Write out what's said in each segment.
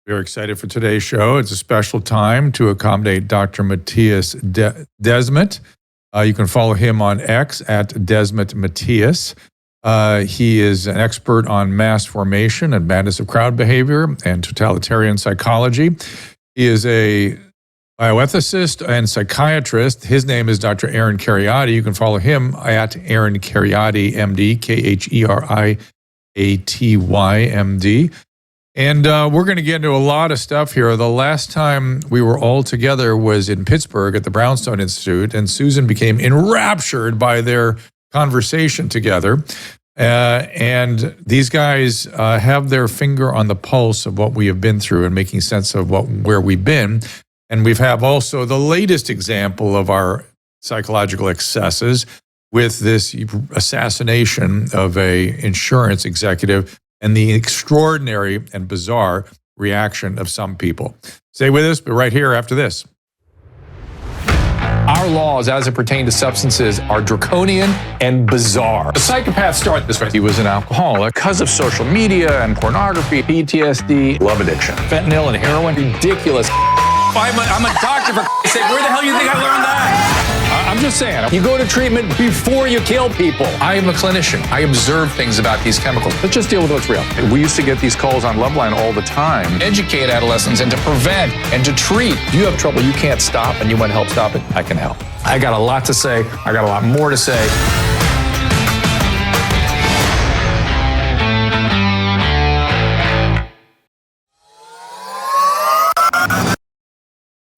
We're excited for today's show. It's a special time to accommodate Dr. Mattias Desmet. You can follow him on X at Desmet Mattias. He is an expert on mass formation and madness of crowd behavior and totalitarian psychology. He is a bioethicist and psychiatrist. His name is Dr. Aaron Kheriaty. You can follow him at Aaron Kheriaty, MD, Kheriaty, MD. And we're going to get into a lot of stuff here. The last time we were all together was in Pittsburgh at the Brownstone Institute, and Susan became enraptured by their conversation together. And these guys have their finger on the pulse of what we have been through and making sense of where we've been. And we have also the latest example of our psychological excesses with this assassination of an insurance executive and the extraordinary and bizarre reaction of some people. Stay with us, but right here after this. Our laws as it pertains to substances are draconian and bizarre. The psychopaths start this way. He was an alcoholic because of social media and pornography, PTSD, love addiction, fentanyl and heroin. Ridiculous. I'm a doctor, for Christ's sake. Where the hell do you think I learned that? I'm just saying, you go to treatment before you kill people. I am a clinician. I observe things about these chemicals. Let's just deal with what's real. We used to get these calls on Loveline all the time. Educate adolescents and to prevent and to treat. If you have trouble you can't stop and you want to help stop it, I can help. I got a lot to say. I got a lot more to say.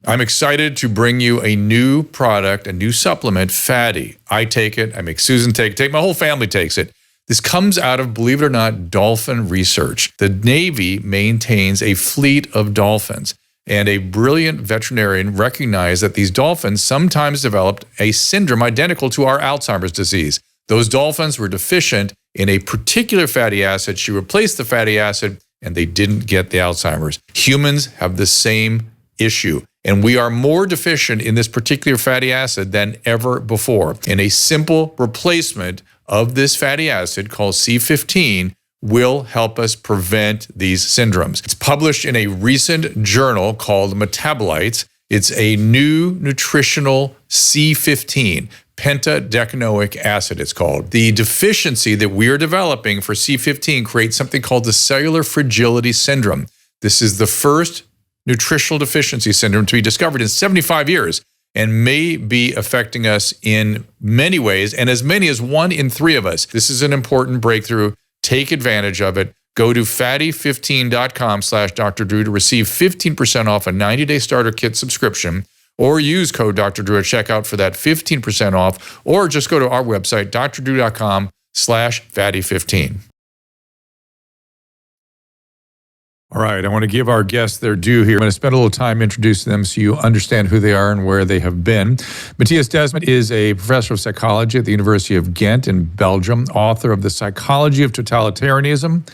I'm excited to bring you a new product, a new supplement, Fatty. I take it, I make Susan take it, my whole family takes it. This comes out of, believe it or not, dolphin research. The Navy maintains a fleet of dolphins, and a brilliant veterinarian recognized that these dolphins sometimes developed a syndrome identical to our Alzheimer's disease. Those dolphins were deficient in a particular fatty acid. She replaced the fatty acid, and they didn't get the Alzheimer's. Humans have the same issue. And we are more deficient in this particular fatty acid than ever before. And a simple replacement of this fatty acid called C15 will help us prevent these syndromes. It's published in a recent journal called Metabolites. It's a new nutritional C15, pentadecanoic acid it's called. The deficiency that we are developing for C15 creates something called the cellular fragility syndrome. This is the first nutritional deficiency syndrome to be discovered in 75 years and may be affecting us in many ways, and as many as 1 in 3 of us. This is an important breakthrough. Take advantage of it. Go to fatty15.com/Dr. Drew to receive 15% off a 90-day starter kit subscription, or use code Dr. Drew at checkout for that 15% off, or just go to our website, drdrew.com/fatty15. All right, I want to give our guests their due here. I'm going to spend a little time introducing them so you understand who they are and where they have been. Mattias Desmet is a professor of psychology at the University of Ghent in Belgium, author of The Psychology of Totalitarianism.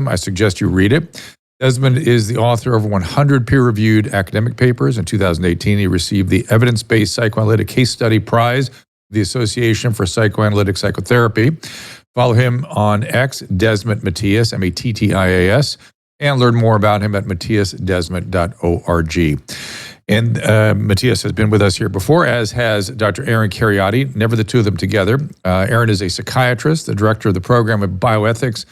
I suggest you read it. Desmet is the author of 100 peer-reviewed academic papers. In 2018, he received the Evidence-Based Psychoanalytic Case Study Prize of the Association for Psychoanalytic Psychotherapy. Follow him on X, Desmet Mattias, Mattias, and learn more about him at mattiasdesmet.org. And Mattias has been with us here before, as has Dr. Aaron Kheriaty, never the two of them together. Aaron is a psychiatrist, the director of the program of bioethics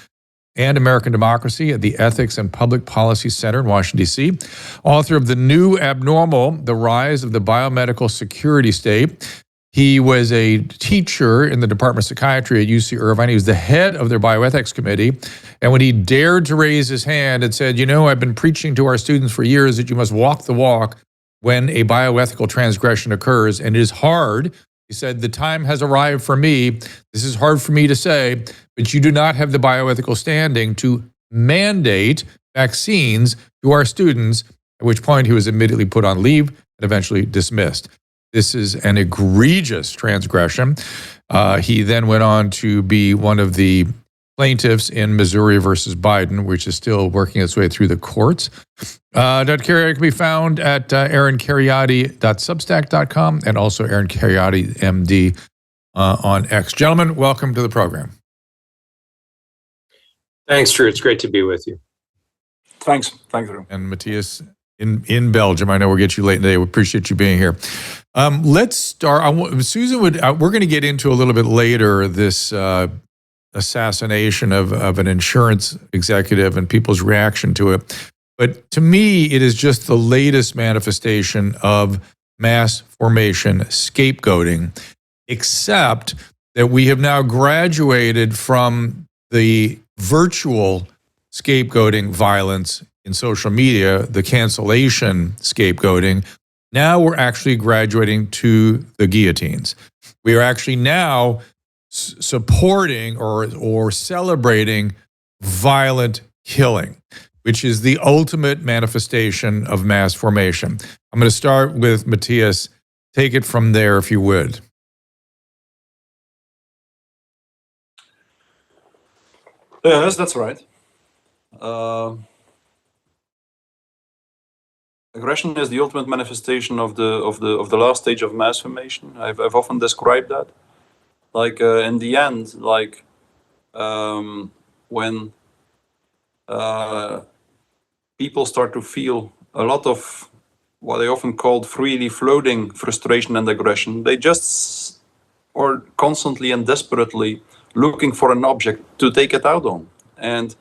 and American democracy at the Ethics and Public Policy Center in Washington, D.C., author of The New Abnormal, The Rise of the Biomedical Security State. He was a teacher in the Department of Psychiatry at UC Irvine. He was the head of their bioethics committee. And when he dared to raise his hand and said, I've been preaching to our students for years that you must walk the walk when a bioethical transgression occurs, and it is hard. He said, the time has arrived for me. This is hard for me to say, but you do not have the bioethical standing to mandate vaccines to our students, at which point he was immediately put on leave and eventually dismissed. This is an egregious transgression. He then went on to be one of the plaintiffs in Missouri versus Biden, which is still working its way through the courts. Dr. Kheriaty can be found at aaronkheriaty.substack.com and also Aaron Kheriaty, MD, on X. Gentlemen, welcome to the program. Thanks, Drew. It's great to be with you. Drew. And Mattias in Belgium. I know we'll get you late in the day. We appreciate you being here. Let's start. Susan we're going to get into a little bit later this assassination of an insurance executive and people's reaction to it. But to me, it is just the latest manifestation of mass formation scapegoating, except that we have now graduated from the virtual scapegoating violence in social media, the cancellation scapegoating. Now we're actually graduating to the guillotines. We are actually now supporting or celebrating violent killing, which is the ultimate manifestation of mass formation. I'm going to start with Mattias. Take it from there, if you would. Yes, that's right. Aggression is the ultimate manifestation of the last stage of mass formation. I've often described that. Like in the end, like when people start to feel a lot of what I often called freely floating frustration and aggression, they just are constantly and desperately looking for an object to take it out on. And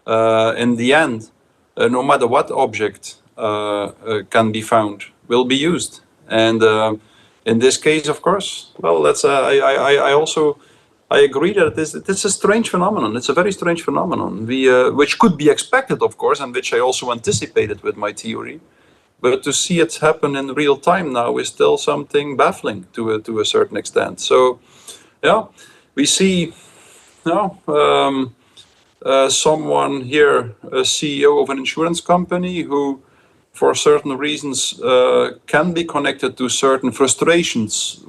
in the end, no matter what object can be found, will be used. And in this case, of course, well, that's I agree that it's a strange phenomenon. It's a very strange phenomenon, which could be expected, of course, and which I also anticipated with my theory. But to see it happen in real time now is still something baffling to a certain extent. So, yeah, we see someone here, a CEO of an insurance company, who, for certain reasons, can be connected to certain frustrations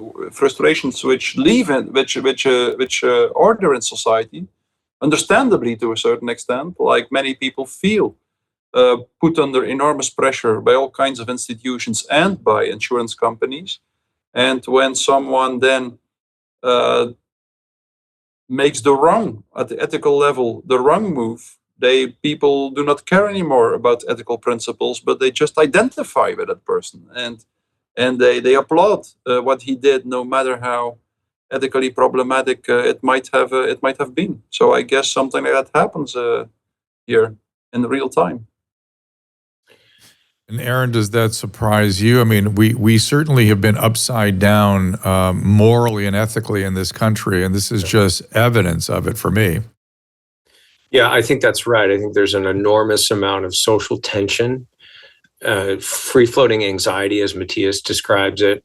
which order in society, understandably to a certain extent, like many people feel put under enormous pressure by all kinds of institutions and by insurance companies. And when someone then makes the wrong, at the ethical level, the wrong move, people do not care anymore about ethical principles, but they just identify with that person, and they applaud what he did, no matter how ethically problematic it might have been. So I guess something like that happens here in real time. And Aaron, does that surprise you? I mean, we certainly have been upside down morally and ethically in this country, and this is just evidence of it for me. Yeah, I think that's right. I think there's an enormous amount of social tension, free-floating anxiety, as Mattias describes it.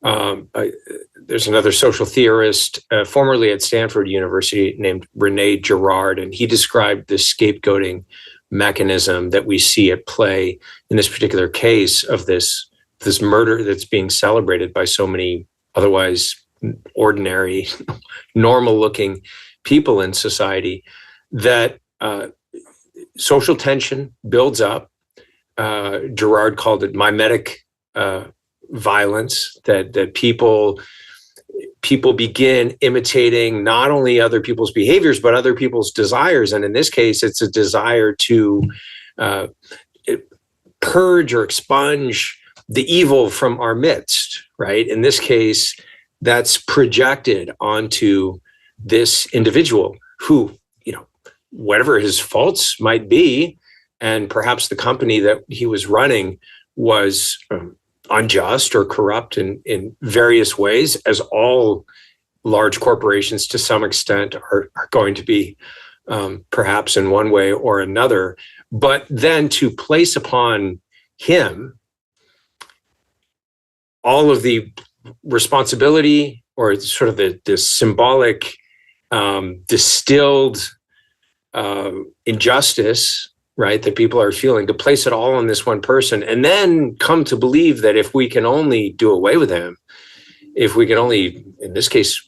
There's another social theorist, formerly at Stanford University, named Rene Girard, and he described the scapegoating mechanism that we see at play in this particular case of this murder that's being celebrated by so many otherwise ordinary, normal-looking people in society. That social tension builds up. Girard called it mimetic violence, that people begin imitating not only other people's behaviors, but other people's desires. And in this case, it's a desire to purge or expunge the evil from our midst, right? In this case, that's projected onto this individual who, whatever his faults might be, and perhaps the company that he was running was unjust or corrupt in various ways, as all large corporations to some extent are going to be, perhaps in one way or another. But then to place upon him all of the responsibility, or sort of the symbolic distilled injustice, right, that people are feeling, to place it all on this one person, and then come to believe that if we can only do away with him, if we can only, in this case,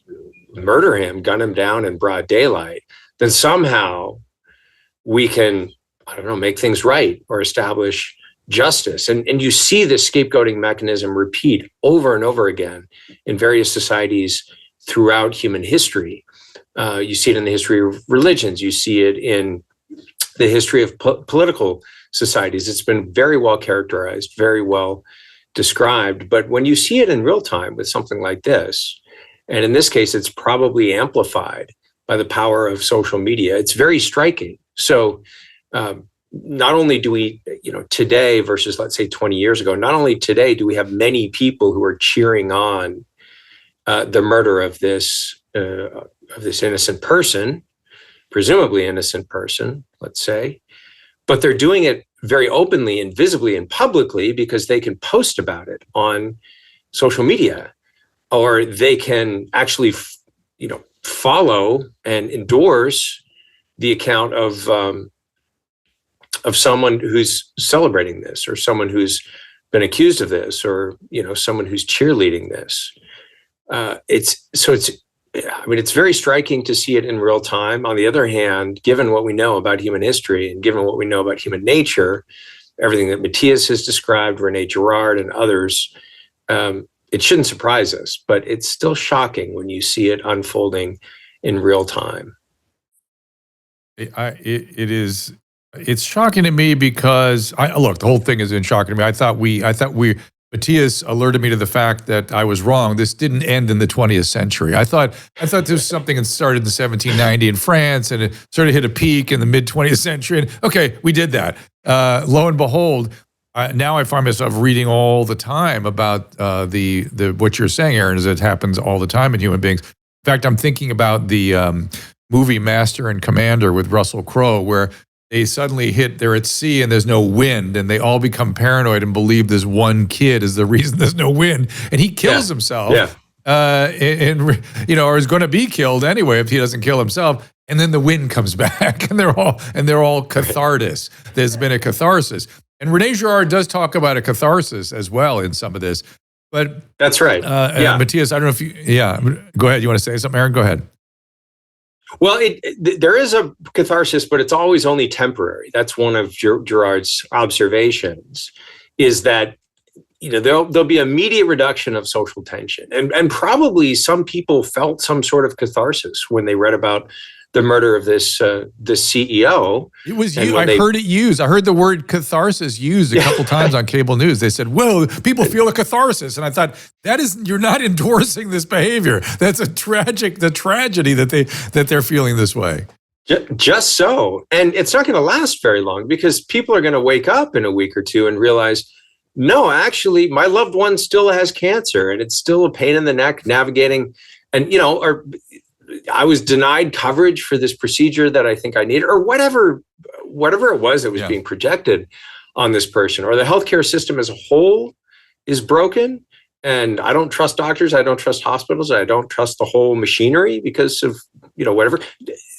murder him, gun him down in broad daylight, then somehow we can, make things right or establish justice. And you see this scapegoating mechanism repeat over and over again in various societies throughout human history. You see it in the history of religions. You see it in the history of political societies. It's been very well characterized, very well described. But when you see it in real time with something like this, and in this case, it's probably amplified by the power of social media, it's very striking. So not only do we, today versus, let's say, 20 years ago, not only today do we have many people who are cheering on the murder of this innocent person, presumably innocent person, let's say, but they're doing it very openly and visibly and publicly because they can post about it on social media, or they can actually, follow and endorse the account of someone who's celebrating this, or someone who's been accused of this, or someone who's cheerleading this. It's very striking to see it in real time. On the other hand, given what we know about human history and given what we know about human nature, everything that Mattias has described, René Girard and others, it shouldn't surprise us, but it's still shocking when you see it unfolding in real time. It's shocking to me because look, the whole thing has been shocking to me. I thought Mattias alerted me to the fact that I was wrong. This didn't end in the 20th century. I thought this was something that started in 1790 in France, and it sort of hit a peak in the mid 20th century. And okay, we did that. Lo and behold, now I find myself reading all the time about the what you're saying, Aaron, is it happens all the time in human beings. In fact, I'm thinking about the movie Master and Commander with Russell Crowe, where they suddenly they're at sea and there's no wind, and they all become paranoid and believe this one kid is the reason there's no wind, and he kills himself, or is going to be killed anyway if he doesn't kill himself. And then the wind comes back, and they're all catharsis. There's been a catharsis, and René Girard does talk about a catharsis as well in some of this. But that's right. Mattias, I don't know if you. Yeah, go ahead. You want to say something, Aaron? Go ahead. Well, there is a catharsis, but it's always only temporary. That's one of Girard's observations, is that there'll be immediate reduction of social tension, and probably some people felt some sort of catharsis when they read about the murder of this CEO. It was you. I heard it used. I heard the word catharsis used a couple times on cable news. They said, "Well, people feel a catharsis," and I thought you're not endorsing this behavior. That's the tragedy that they're feeling this way. Just so, and it's not going to last very long, because people are going to wake up in a week or two and realize, no, actually, my loved one still has cancer, and it's still a pain in the neck navigating, and or I was denied coverage for this procedure that I think I needed, or whatever it was that was being projected on this person, or the healthcare system as a whole is broken. And I don't trust doctors. I don't trust hospitals. I don't trust the whole machinery because of, whatever.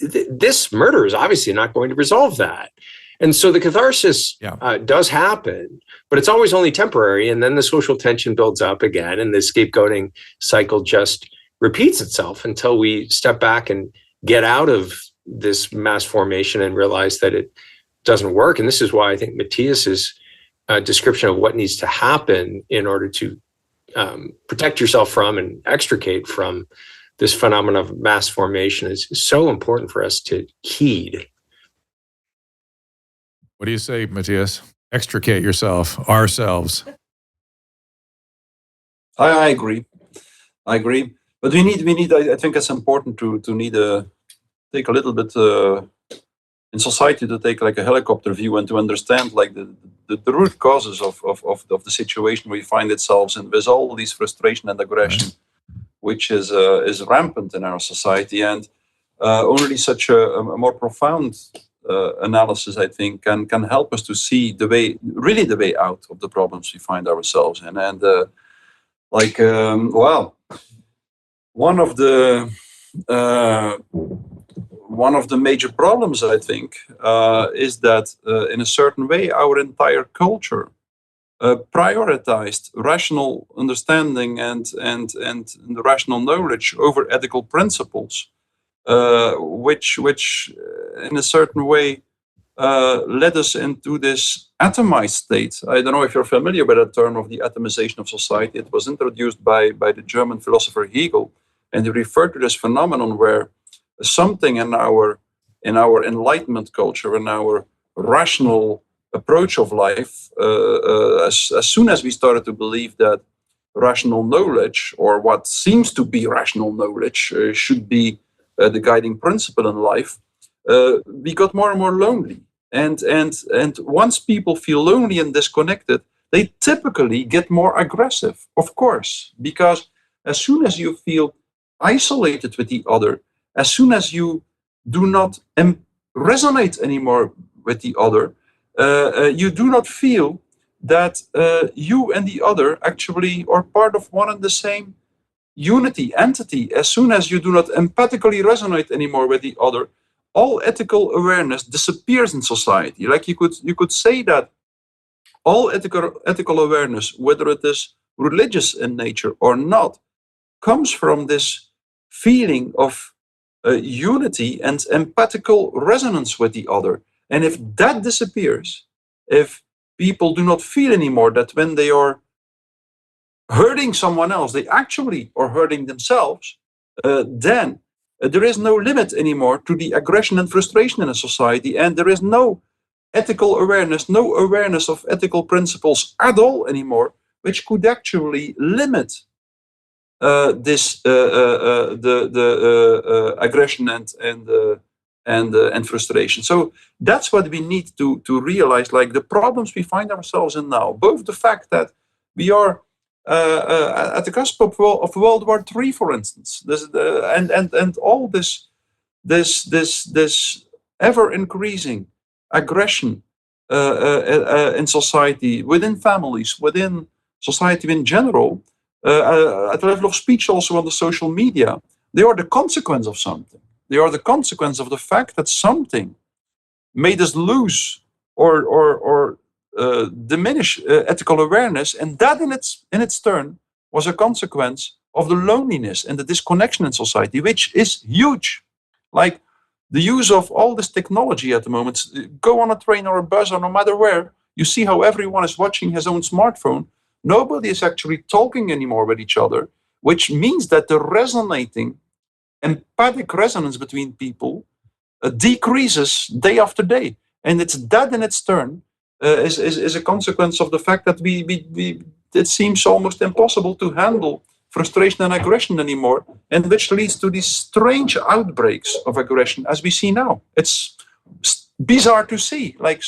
This murder is obviously not going to resolve that. And so the catharsis does happen, but it's always only temporary. And then the social tension builds up again, and the scapegoating cycle just repeats itself until we step back and get out of this mass formation and realize that it doesn't work. And this is why I think Mattias's description of what needs to happen in order to protect yourself from and extricate from this phenomenon of mass formation is so important for us to heed. What do you say, Mattias? Extricate yourself, ourselves. I agree. But we need. I think it's important to take a little bit in society, to take like a helicopter view and to understand like the root causes of the situation we find itself in, with all these frustration and aggression, which is rampant in our society, and only such a more profound analysis, I think, can help us to see the way out of the problems we find ourselves in, and one of the major problems, I think, is that in a certain way our entire culture prioritized rational understanding and the rational knowledge over ethical principles, which in a certain way led us into this atomized state. I don't know if you're familiar with that term of the atomization of society. It was introduced by the German philosopher Hegel, and he referred to this phenomenon where something in our Enlightenment culture, in our rational approach of life, as soon as we started to believe that rational knowledge, or what seems to be rational knowledge, should be the guiding principle in life, we got more and more lonely. And once people feel lonely and disconnected, they typically get more aggressive, of course, because as soon as you feel isolated with the other, as soon as you do not resonate anymore with the other, you do not feel that you and the other actually are part of one and the same unity, entity. As soon as you do not empathically resonate anymore with the other, all ethical awareness disappears in society. Like you could say that all ethical awareness, whether it is religious in nature or not, comes from this feeling of unity and empathical resonance with the other. And if that disappears, if people do not feel anymore that when they are hurting someone else, they actually are hurting themselves, then there is no limit anymore to the aggression and frustration in a society, and there is no ethical awareness, no awareness of ethical principles at all anymore, which could actually limit the aggression and frustration. So that's what we need to realize. Like the problems we find ourselves in now, both the fact that we are at the cusp of World War III, for instance, and all this ever increasing aggression in society, within families, within society in general, at the level of speech, also on the social media, they are the consequence of something. They are the consequence of the fact that something made us lose or diminish ethical awareness, and that in its turn was a consequence of the loneliness and the disconnection in society, which is huge. Like the use of all this technology at the moment, go on a train or a bus or no matter where, you see how everyone is watching his own smartphone. Nobody is actually talking anymore with each other, which means that the resonating, empathic resonance between people decreases day after day. And it's that in its turn is a consequence of the fact that it seems almost impossible to handle frustration and aggression anymore, and which leads to these strange outbreaks of aggression as we see now. It's bizarre to see, like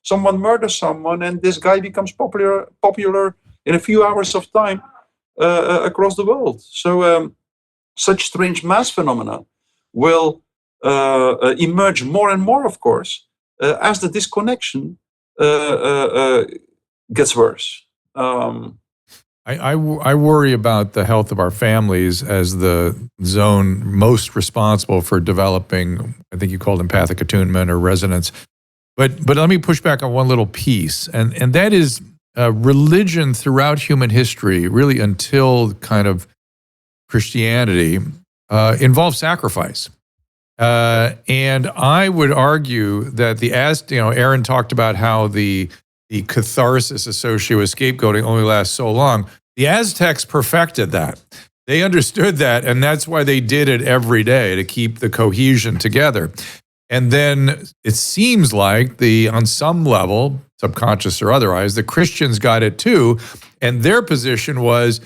someone murders someone and this guy becomes popular in a few hours of time across the world. So such strange mass phenomena will emerge more and more, of course, as the disconnection gets worse. I worry about the health of our families as the zone most responsible for developing, I think you called empathic attunement or resonance. But let me push back on one little piece, and that is religion throughout human history, really until kind of Christianity, involves sacrifice. And I would argue that Aaron talked about how the catharsis associated with scapegoating only lasts so long. The Aztecs perfected that. They understood that, and that's why they did it every day to keep the cohesion together. And then it seems like on some level, subconscious or otherwise, the Christians got it too, and their position was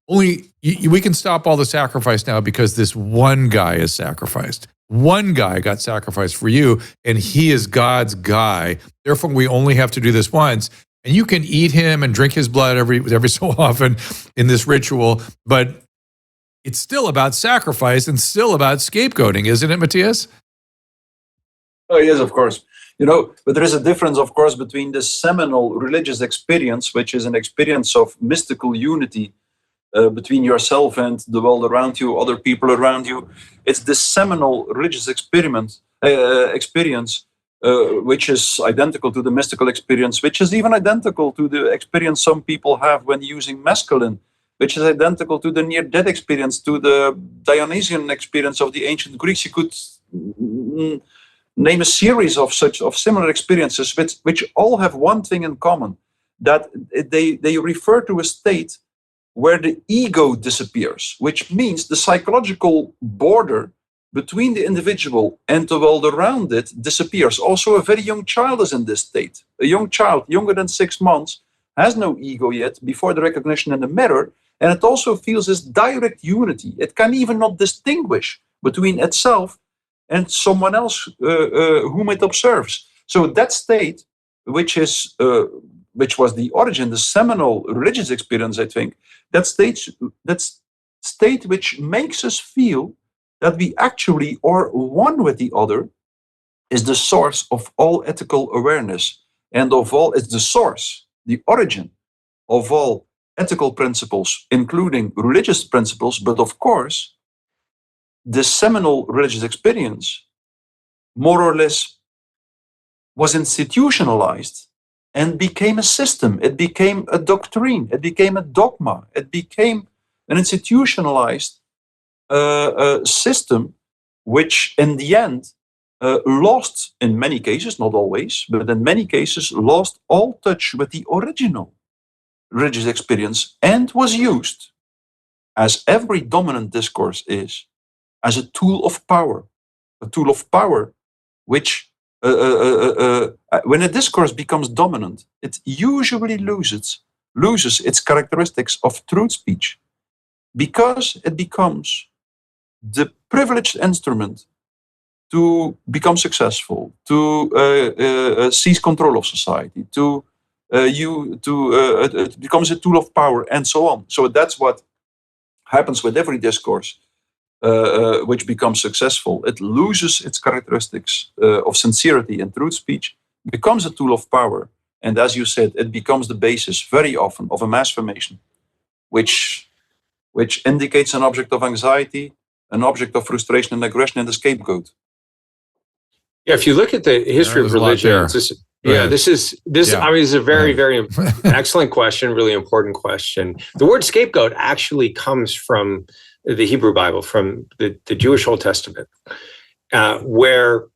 we can stop all the sacrifice now because this one guy is sacrificed. One guy got sacrificed for you, and he is God's guy. Therefore, we only have to do this once. And you can eat him and drink his blood every so often in this ritual, but it's still about sacrifice and still about scapegoating, isn't it, Mattias? Oh, yes, of course. But there is a difference, of course, between the seminal religious experience, which is an experience of mystical unity between yourself and the world around you, other people around you. It's the seminal religious experience, which is identical to the mystical experience, which is even identical to the experience some people have when using mescaline, which is identical to the near-death experience, to the Dionysian experience of the ancient Greeks. You could name a series of similar experiences, which all have one thing in common, that they refer to a state where the ego disappears, which means the psychological border between the individual and the world around it disappears. Also, a very young child is in this state. A young child, younger than 6 months, has no ego yet before the recognition in the mirror, and it also feels this direct unity. It can even not distinguish between itself and someone else whom it observes. So that state, which was the origin, the seminal religious experience, I think, that state which makes us feel that we actually are one with the other, is the source of all ethical awareness, and of all, it's the source, the origin of all ethical principles, including religious principles. But of course, the seminal religious experience more or less was institutionalized and became a system. It became a doctrine. It became a dogma. It became an institutionalized system, which in the end lost, in many cases, not always, but in many cases, lost all touch with the original religious experience, and was used, as every dominant discourse is, as a tool of power. A tool of power which, when a discourse becomes dominant, it usually loses its characteristics of truth speech, because it becomes the privileged instrument to become successful, to seize control of society, it becomes a tool of power, and so on. So that's what happens with every discourse which becomes successful. It loses its characteristics of sincerity and truth speech, becomes a tool of power, and as you said, it becomes the basis very often of a mass formation, which indicates an object of anxiety, an object of frustration and aggression, and a scapegoat. Yeah, if you look at the history of religion, this is a very, very excellent question, really important question. The word scapegoat actually comes from the Hebrew Bible, from the Jewish Old Testament, where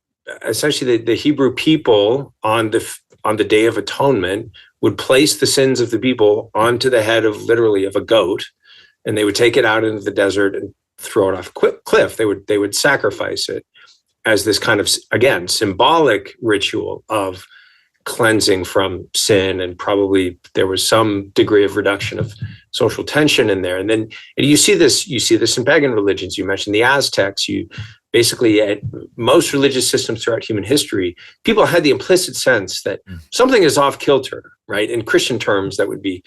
essentially the Hebrew people on the Day of Atonement would place the sins of the people onto the head of a goat, and they would take it out into the desert and throw it off a cliff. They would sacrifice it as this kind of, again, symbolic ritual of cleansing from sin, and probably there was some degree of reduction of social tension in there. And you see this in pagan religions. You mentioned the Aztecs. You basically, at most religious systems throughout human history, people had the implicit sense that something is off kilter, right? In Christian terms, that would be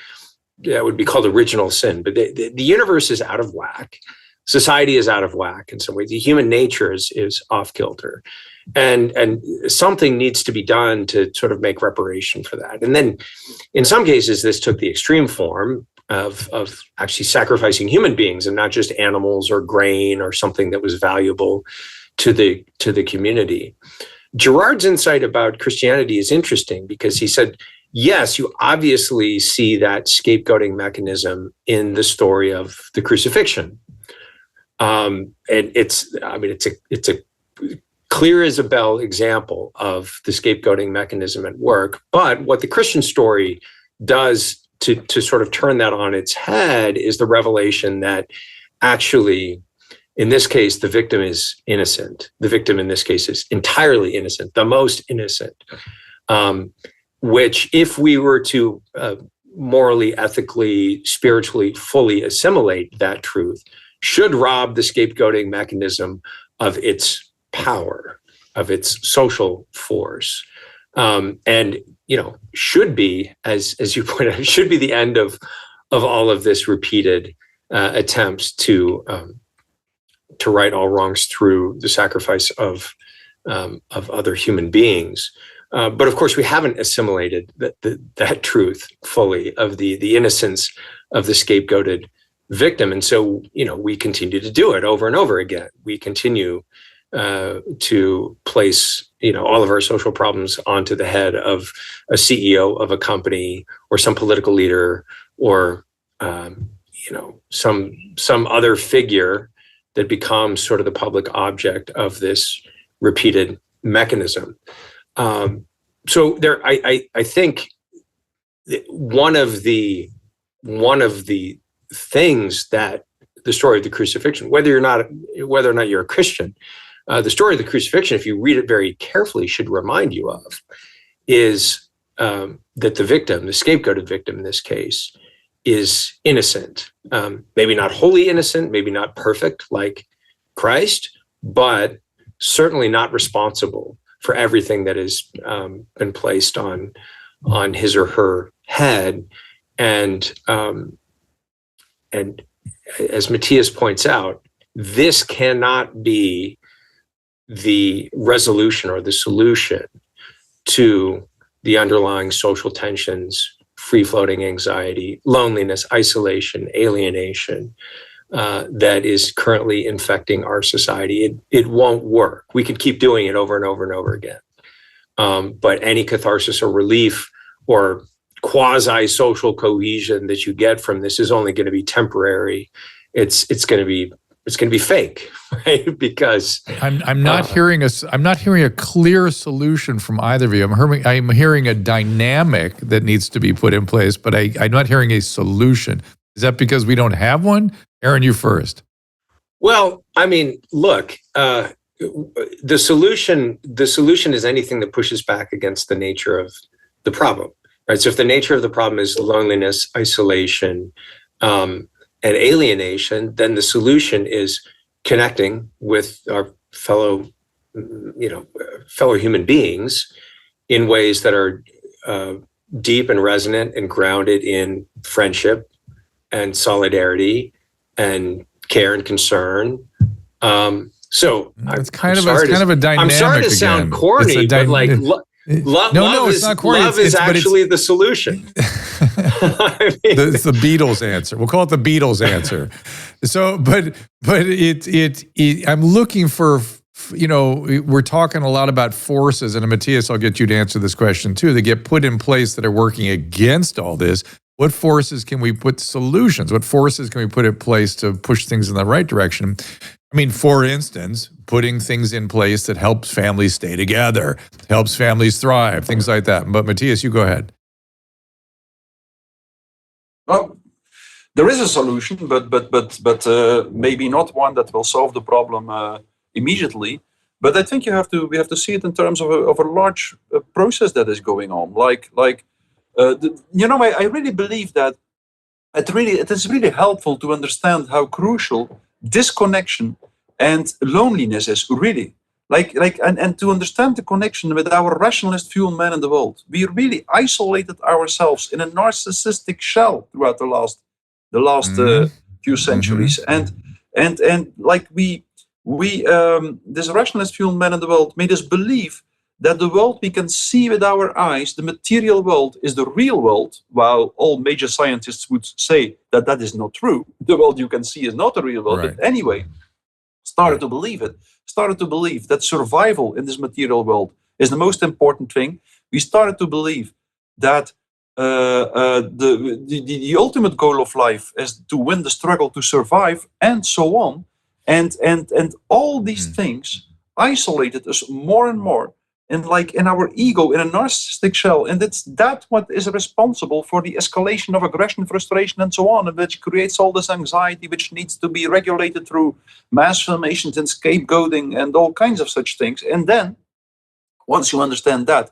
called original sin. But the universe is out of whack. Society is out of whack in some ways. The human nature is off kilter. And something needs to be done to sort of make reparation for that. And then in some cases, this took the extreme form of actually sacrificing human beings, and not just animals or grain or something that was valuable to the community. Girard's insight about Christianity is interesting, because he said, yes, you obviously see that scapegoating mechanism in the story of the crucifixion. And it's a clear as a bell example of the scapegoating mechanism at work. But what the Christian story does to sort of turn that on its head is the revelation that actually, in this case, the victim is innocent. The victim in this case is entirely innocent, the most innocent, which, if we were to morally, ethically, spiritually, fully assimilate that truth, should rob the scapegoating mechanism of its power, of its social force, and should be, as you point out, should be the end of all of this repeated attempts to right all wrongs through the sacrifice of other human beings. But of course, we haven't assimilated that truth fully of the innocence of the scapegoated victim. And so, we continue to do it over and over again. We continue to place, all of our social problems onto the head of a CEO of a company, or some political leader, or, some other figure that becomes sort of the public object of this repeated mechanism. So there, I think one of the things that the story of the crucifixion, whether or not you're a Christian. The story of the crucifixion, if you read it very carefully, should remind you of is that the victim, the scapegoated victim in this case, is innocent. Maybe not wholly innocent, maybe not perfect like Christ, but certainly not responsible for everything that has been placed on his or her head. And as Mattias points out, this cannot be the resolution or the solution to the underlying social tensions, free-floating anxiety, loneliness, isolation, alienation that is currently infecting our society. It won't work. We could keep doing it over and over and over again. But any catharsis or relief or quasi-social cohesion that you get from this is only going to be temporary. It's going to be fake, right? Because I'm not hearing a clear solution from either of you. I'm hearing a dynamic that needs to be put in place, but I'm not hearing a solution. Is that because we don't have one? Aaron, you first. Well, I mean, look, the solution is anything that pushes back against the nature of the problem, right? So if the nature of the problem is loneliness, isolation, and alienation, then the solution is connecting with our fellow human beings in ways that are deep and resonant and grounded in friendship and solidarity and care and concern. So it's kind of a dynamic. I'm sorry to sound corny, but like love is actually the solution. I mean, it's the Beatles answer. We'll call it the Beatles answer. So, but I'm looking for, we're talking a lot about forces, and Mattias, I'll get you to answer this question too, that get put in place that are working against all this. What forces can we put solutions? What forces can we put in place to push things in the right direction? I mean, for instance, putting things in place that helps families stay together, helps families thrive, things like that. But Mattias, you go ahead. Well, there is a solution, but maybe not one that will solve the problem immediately. But I think we have to see it in terms of a large process that is going on. I really believe that it is really helpful to understand how crucial disconnection and loneliness is really. And to understand the connection with our rationalist few men in the world. We really isolated ourselves in a narcissistic shell throughout the last few centuries. And like this rationalist few men in the world made us believe that the world we can see with our eyes, the material world, is the real world, while all major scientists would say that that is not true. The world you can see is not the real world. Right. But anyway, started to believe that survival in this material world is the most important thing. We started to believe that the ultimate goal of life is to win the struggle to survive, and so on. And all these things isolated us more and more in our ego, in a narcissistic shell. And it's that what is responsible for the escalation of aggression, frustration, and so on, and which creates all this anxiety, which needs to be regulated through mass formations and scapegoating and all kinds of such things. And then, once you understand that,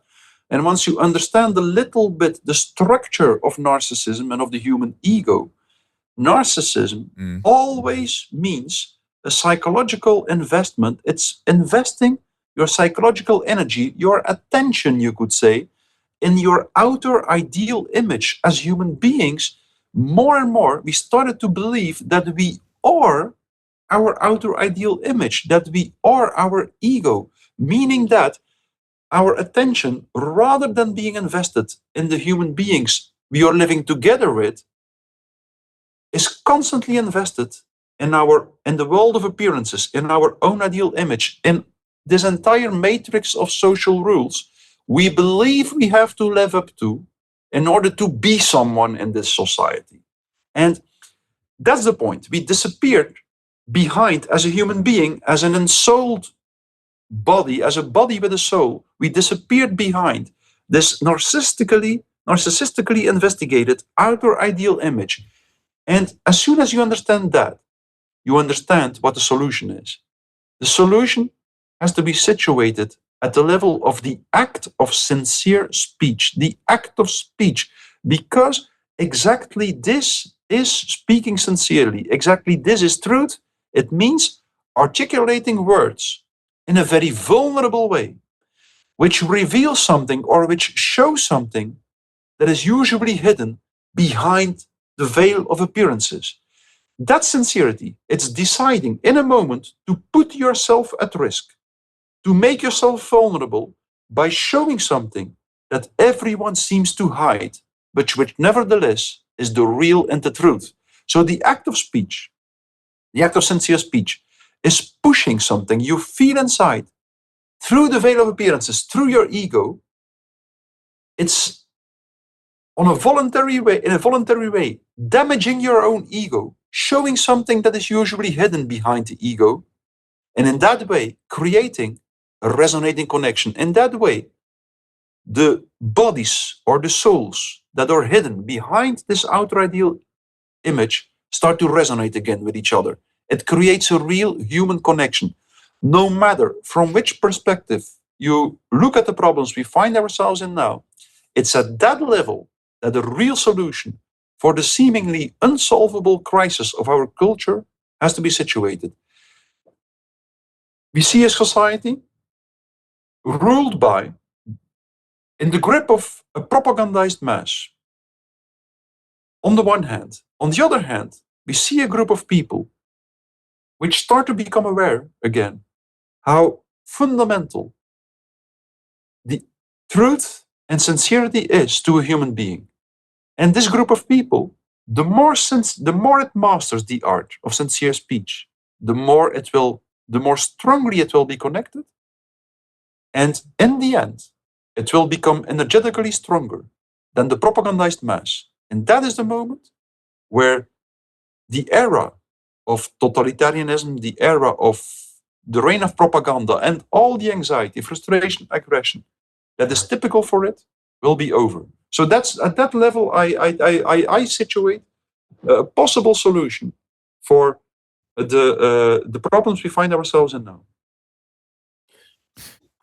and once you understand a little bit the structure of narcissism and of the human ego, narcissism always means a psychological investment. It's investing your psychological energy, your attention, you could say, in your outer ideal image. As human beings, more and more, we started to believe that we are our outer ideal image, that we are our ego, meaning that our attention, rather than being invested in the human beings we are living together with, is constantly invested in the world of appearances, in our own ideal image, in this entire matrix of social rules we believe we have to live up to in order to be someone in this society. And that's the point. We disappeared behind, as a human being, as an ensouled body, as a body with a soul. We disappeared behind this narcissistically investigated outer ideal image. And as soon as you understand that, you understand what the solution is. The solution has to be situated at the level of the act of sincere speech, the act of speech, because exactly this is speaking sincerely. Exactly this is truth. It means articulating words in a very vulnerable way, which reveals something or which shows something that is usually hidden behind the veil of appearances. That's sincerity. It's deciding in a moment to put yourself at risk, to make yourself vulnerable by showing something that everyone seems to hide, but which nevertheless is the real and the truth. So the act of speech, the act of sincere speech, is pushing something you feel inside through the veil of appearances, through your ego. It's in a voluntary way, damaging your own ego, showing something that is usually hidden behind the ego, and in that way, creating a resonating connection. In that way, the bodies or the souls that are hidden behind this outer ideal image start to resonate again with each other. It creates a real human connection. No matter from which perspective you look at the problems we find ourselves in now, it's at that level that the real solution for the seemingly unsolvable crisis of our culture has to be situated. We see a society ruled by, in the grip of a propagandized mass, on the one hand. On the other hand, we see a group of people which start to become aware again how fundamental the truth and sincerity is to a human being. And this group of people, the more it masters the art of sincere speech, the more strongly it will be connected. And in the end, it will become energetically stronger than the propagandized mass. And that is the moment where the era of totalitarianism, the era of the reign of propaganda, and all the anxiety, frustration, aggression that is typical for it will be over. So that's at that level I situate a possible solution for the problems we find ourselves in now.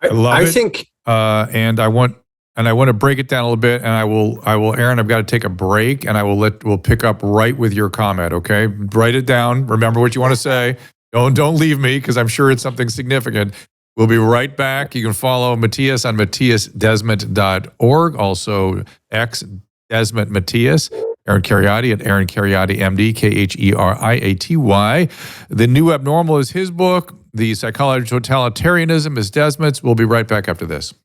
I think, and I want to break it down a little bit, and I will, Aaron, I've got to take a break, and we'll pick up right with your comment. Okay, write it down. Remember what you want to say. Don't leave me, because I'm sure it's something significant. We'll be right back. You can follow Mattias on MattiasDesmet.org. Also, X Desmet Mattias. Aaron Kheriaty at Aaron Kheriaty, MD, Kheriaty. The New Abnormal is his book. The Psychology of Totalitarianism is Desmet's. We'll be right back after this.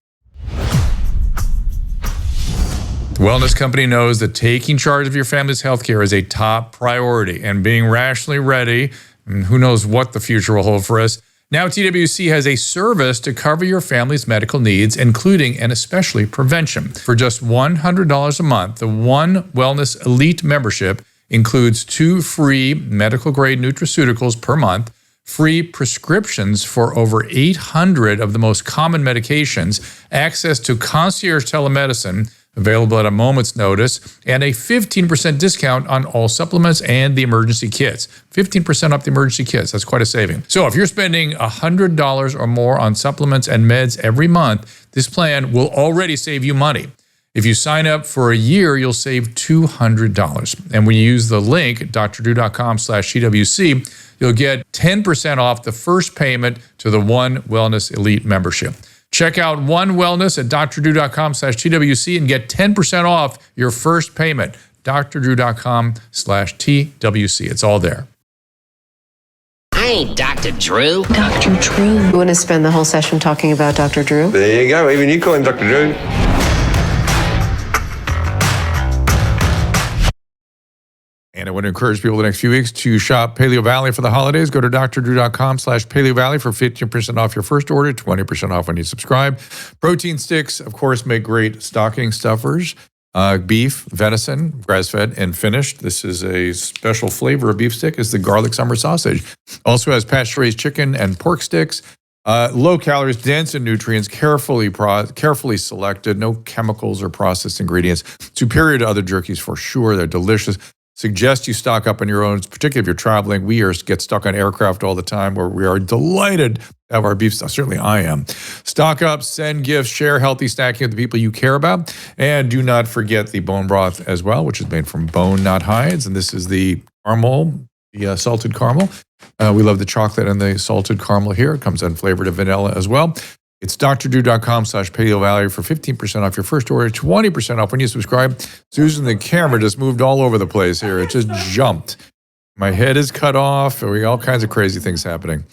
The Wellness Company knows that taking charge of your family's healthcare is a top priority, and being rationally ready, and who knows what the future will hold for us. Now, TWC has a service to cover your family's medical needs, including and especially prevention. For just $100 a month, the One Wellness Elite membership includes 2 free medical-grade nutraceuticals per month, free prescriptions for over 800 of the most common medications, access to concierge telemedicine, available at a moment's notice, and a 15% discount on all supplements and the emergency kits. 15% off the emergency kits. That's quite a saving. So if you're spending $100 or more on supplements and meds every month, this plan will already save you money. If you sign up for a year, you'll save $200. And when you use the link, drdrew.com/TWC, you'll get 10% off the first payment to the One Wellness Elite membership. Check out One Wellness at drdrew.com/TWC and get 10% off your first payment. drdrew.com/TWC. It's all there. I ain't Dr. Drew. Dr. Drew. You want to spend the whole session talking about Dr. Drew? There you go. Even you call him Dr. Drew. And I want to encourage people the next few weeks to shop Paleo Valley for the holidays. Go to drdrew.com/Paleo Valley for 15% off your first order, 20% off when you subscribe. Protein sticks, of course, make great stocking stuffers. Beef, venison, grass-fed, and finished. This is a special flavor of beef stick, is the garlic summer sausage. Also has pasture-raised chicken and pork sticks. Low calories, dense in nutrients, carefully selected, no chemicals or processed ingredients. Superior to other jerkies for sure. They're delicious. suggest you stock up on your own, particularly if you're traveling. We get stuck on aircraft all the time where we are delighted to have our beef stuff. Certainly I am. Stock up, send gifts, share healthy snacking with the people you care about. And do not forget the bone broth as well, which is made from bone, not hides. And this is the caramel, the salted caramel. We love the chocolate and the salted caramel here. It comes unflavored of vanilla as well. It's drdrew.com/paleovalley for 15% off your first order, 20% off when you subscribe. Susan, the camera just moved all over the place here. It just jumped. My head is cut off. We all kinds of crazy things happening.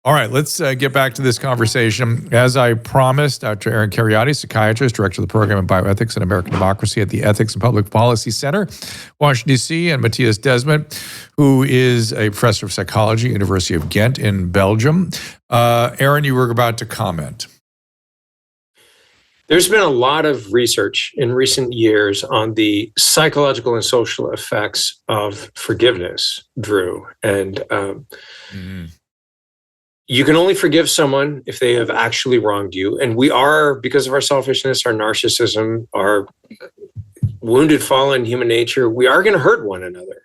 All right, let's get back to this conversation. As I promised, Dr. Aaron Kheriaty, psychiatrist, director of the program in bioethics and American democracy at the Ethics and Public Policy Center, Washington, D.C., and Mattias Desmet, who is a professor of psychology, University of Ghent in Belgium. Aaron, you were about to comment. There's been a lot of research in recent years on the psychological and social effects of forgiveness, Drew. And you can only forgive someone if they have actually wronged you. And we are, because of our selfishness, our narcissism, our wounded, fallen human nature, we are going to hurt one another.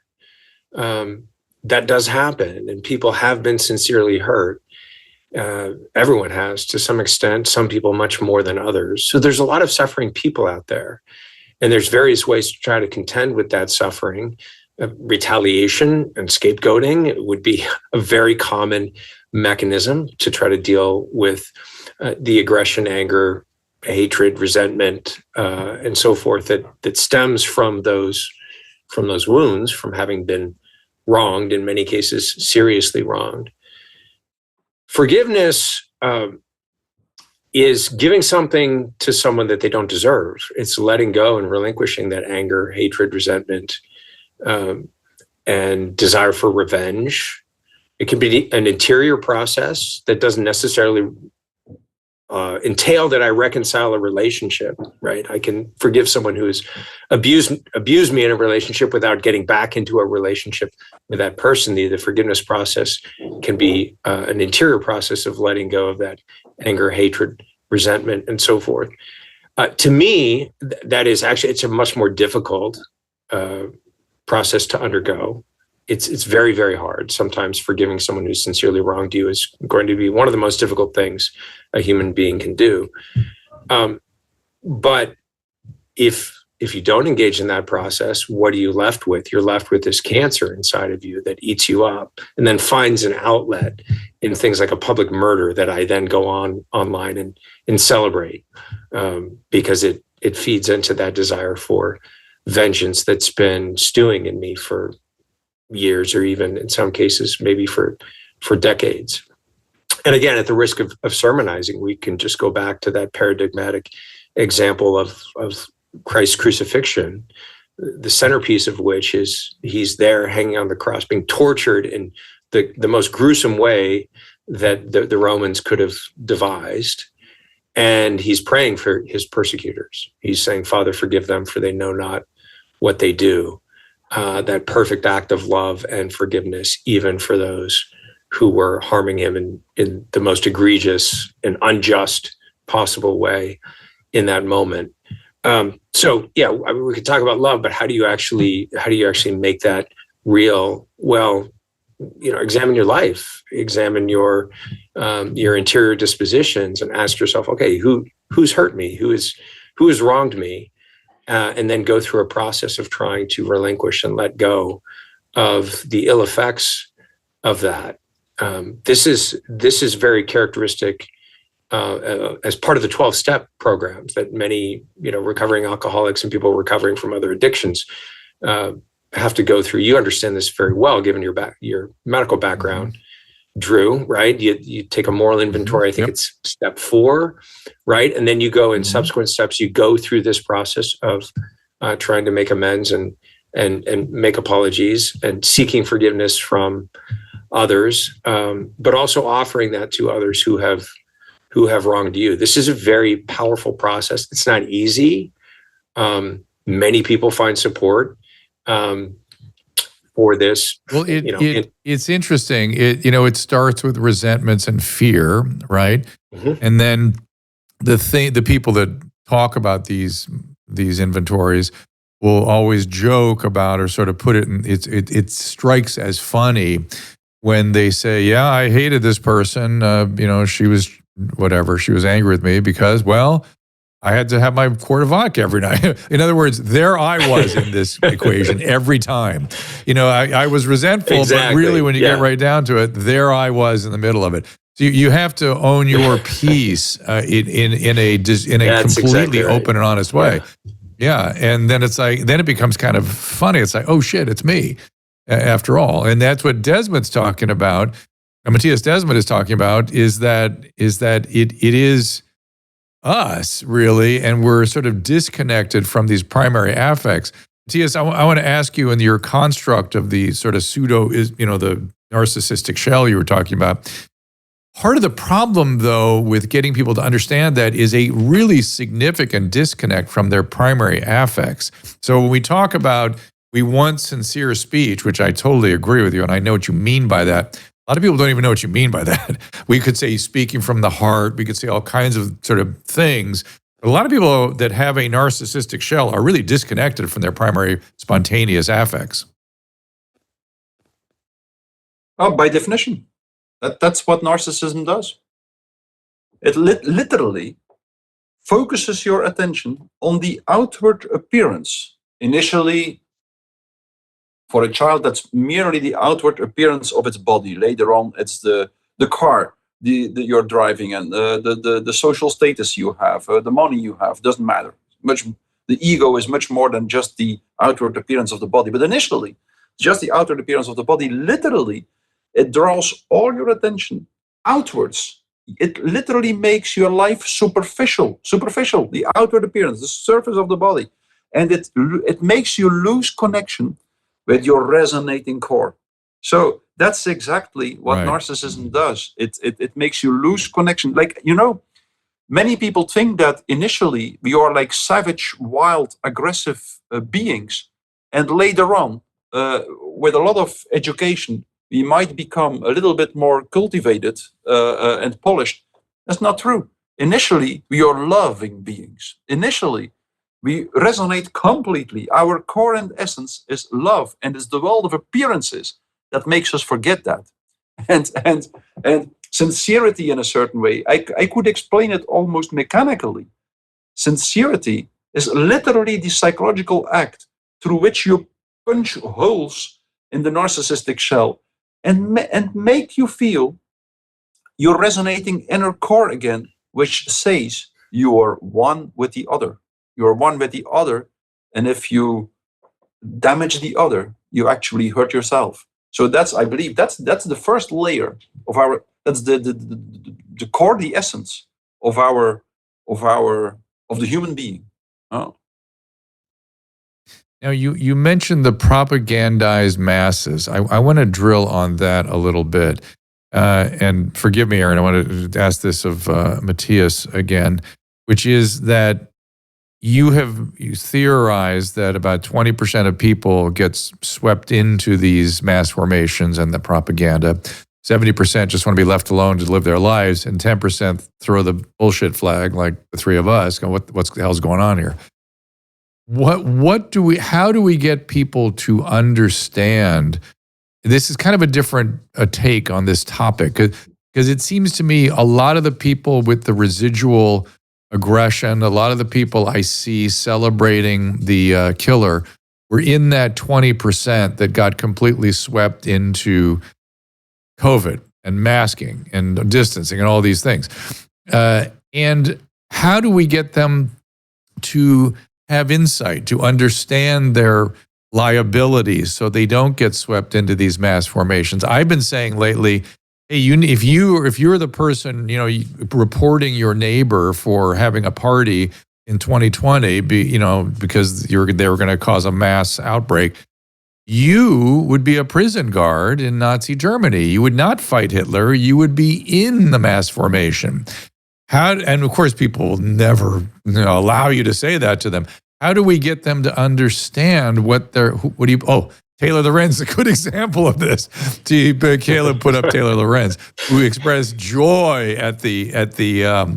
That does happen. And people have been sincerely hurt. Everyone has to some extent, some people much more than others. So there's a lot of suffering people out there. And there's various ways to try to contend with that suffering. Retaliation and scapegoating would be a very common mechanism to try to deal with the aggression, anger, hatred, resentment, and so forth that stems from those wounds, from having been wronged, in many cases seriously wronged. Forgiveness is giving something to someone that they don't deserve. It's letting go and relinquishing that anger, hatred, resentment, and desire for revenge. It can be an interior process that doesn't necessarily entail that I reconcile a relationship, right? I can forgive someone who has abused me in a relationship without getting back into a relationship with that person. The forgiveness process can be an interior process of letting go of that anger, hatred, resentment, and so forth. To me, that is actually, it's a much more difficult process to undergo. It's very, very hard. Sometimes forgiving someone who sincerely wronged you is going to be one of the most difficult things a human being can do. But if you don't engage in that process, what are you left with? You're left with this cancer inside of you that eats you up and then finds an outlet in things like a public murder that I then go online and celebrate because it feeds into that desire for vengeance that's been stewing in me for years, or even in some cases, maybe for decades. And again, at the risk of sermonizing, we can just go back to that paradigmatic example of Christ's crucifixion, the centerpiece of which is he's there hanging on the cross, being tortured in the most gruesome way that the Romans could have devised. And he's praying for his persecutors. He's saying, Father, forgive them, for they know not what they do. That perfect act of love and forgiveness, even for those who were harming him in the most egregious and unjust possible way in that moment. So yeah, I mean, we could talk about love, but how do you actually make that real? Well, examine your life, examine your interior dispositions, and ask yourself, okay, who's hurt me, who has wronged me. And then go through a process of trying to relinquish and let go of the ill effects of that. This is very characteristic as part of the 12-step programs that many recovering alcoholics and people recovering from other addictions have to go through. You understand this very well, given your medical background. Drew, right? You take a moral inventory. I think it's step 4, right? And then you go in subsequent steps, you go through this process of trying to make amends and make apologies and seeking forgiveness from others, but also offering that to others who have wronged you. This is a very powerful process. It's not easy. Many people find support for this. Well, it's interesting. It starts with resentments and fear, right? Mm-hmm. And then the people that talk about these inventories will always joke about or sort of put it in, it strikes as funny when they say, yeah, I hated this person, she was whatever, she was angry with me because, well, I had to have my quart of vodka every night. In other words, there I was in this equation every time. I was resentful, Exactly. but really when you get right down to it, there I was in the middle of it. So you have to own your piece in a completely open and honest way. Yeah. And then then it becomes kind of funny. It's like, oh shit, it's me after all. And that's what Desmet's talking about. And Mattias Desmet is talking about is that it is us really, and we're sort of disconnected from these primary affects. Mattias, I want to ask you in your construct of the sort of the narcissistic shell you were talking about. Part of the problem, though, with getting people to understand that is a really significant disconnect from their primary affects. So when we talk about we want sincere speech, which I totally agree with you, and I know what you mean by that. A lot of people don't even know what you mean by that. We could say speaking from the heart. We could say all kinds of sort of things. But a lot of people that have a narcissistic shell are really disconnected from their primary spontaneous affects. Oh, by definition. That's what narcissism does. It literally focuses your attention on the outward appearance. Initially, for a child, that's merely the outward appearance of its body. Later on, it's the car you're driving and the social status you have, the money you have, doesn't matter. The ego is much more than just the outward appearance of the body. But initially, just the outward appearance of the body, literally, it draws all your attention outwards. It literally makes your life superficial, the outward appearance, the surface of the body. And it makes you lose connection with your resonating core. So that's exactly what narcissism does. It makes you lose connection. Like, many people think that initially we are like savage, wild, aggressive beings. And later on, with a lot of education, we might become a little bit more cultivated and polished. That's not true. Initially, we are loving beings. Initially, we resonate completely. Our core and essence is love, and it's the world of appearances that makes us forget that. And sincerity in a certain way, I could explain it almost mechanically. Sincerity is literally the psychological act through which you punch holes in the narcissistic shell and make you feel your resonating inner core again, which says you are one with the other. You are one with the other, and if you damage the other, you actually hurt yourself. So I believe that's the first layer of our. That's the core, the essence of the human being. Oh. Now you mentioned the propagandized masses. I want to drill on that a little bit. And forgive me, Aaron, I want to ask this of Mattias again, which is that you theorized that about 20% of people get swept into these mass formations and the propaganda. 70% just want to be left alone to live their lives, and 10% throw the bullshit flag like the three of us. Go, what the hell's going on here? How do we get people to understand? This is kind of a different take on this topic, because it seems to me a lot of the people with the residual aggression, a lot of the people I see celebrating the killer were in that 20% that got completely swept into COVID and masking and distancing and all these things. And how do we get them to have insight, to understand their liabilities so they don't get swept into these mass formations? I've been saying lately, hey, if you're the person, reporting your neighbor for having a party in 2020, because they were going to cause a mass outbreak, you would be a prison guard in Nazi Germany. You would not fight Hitler. You would be in the mass formation. And of course, people will never allow you to say that to them. How do we get them to understand Taylor Lorenz is a good example of this. Caleb put up Taylor Lorenz, who expressed joy at the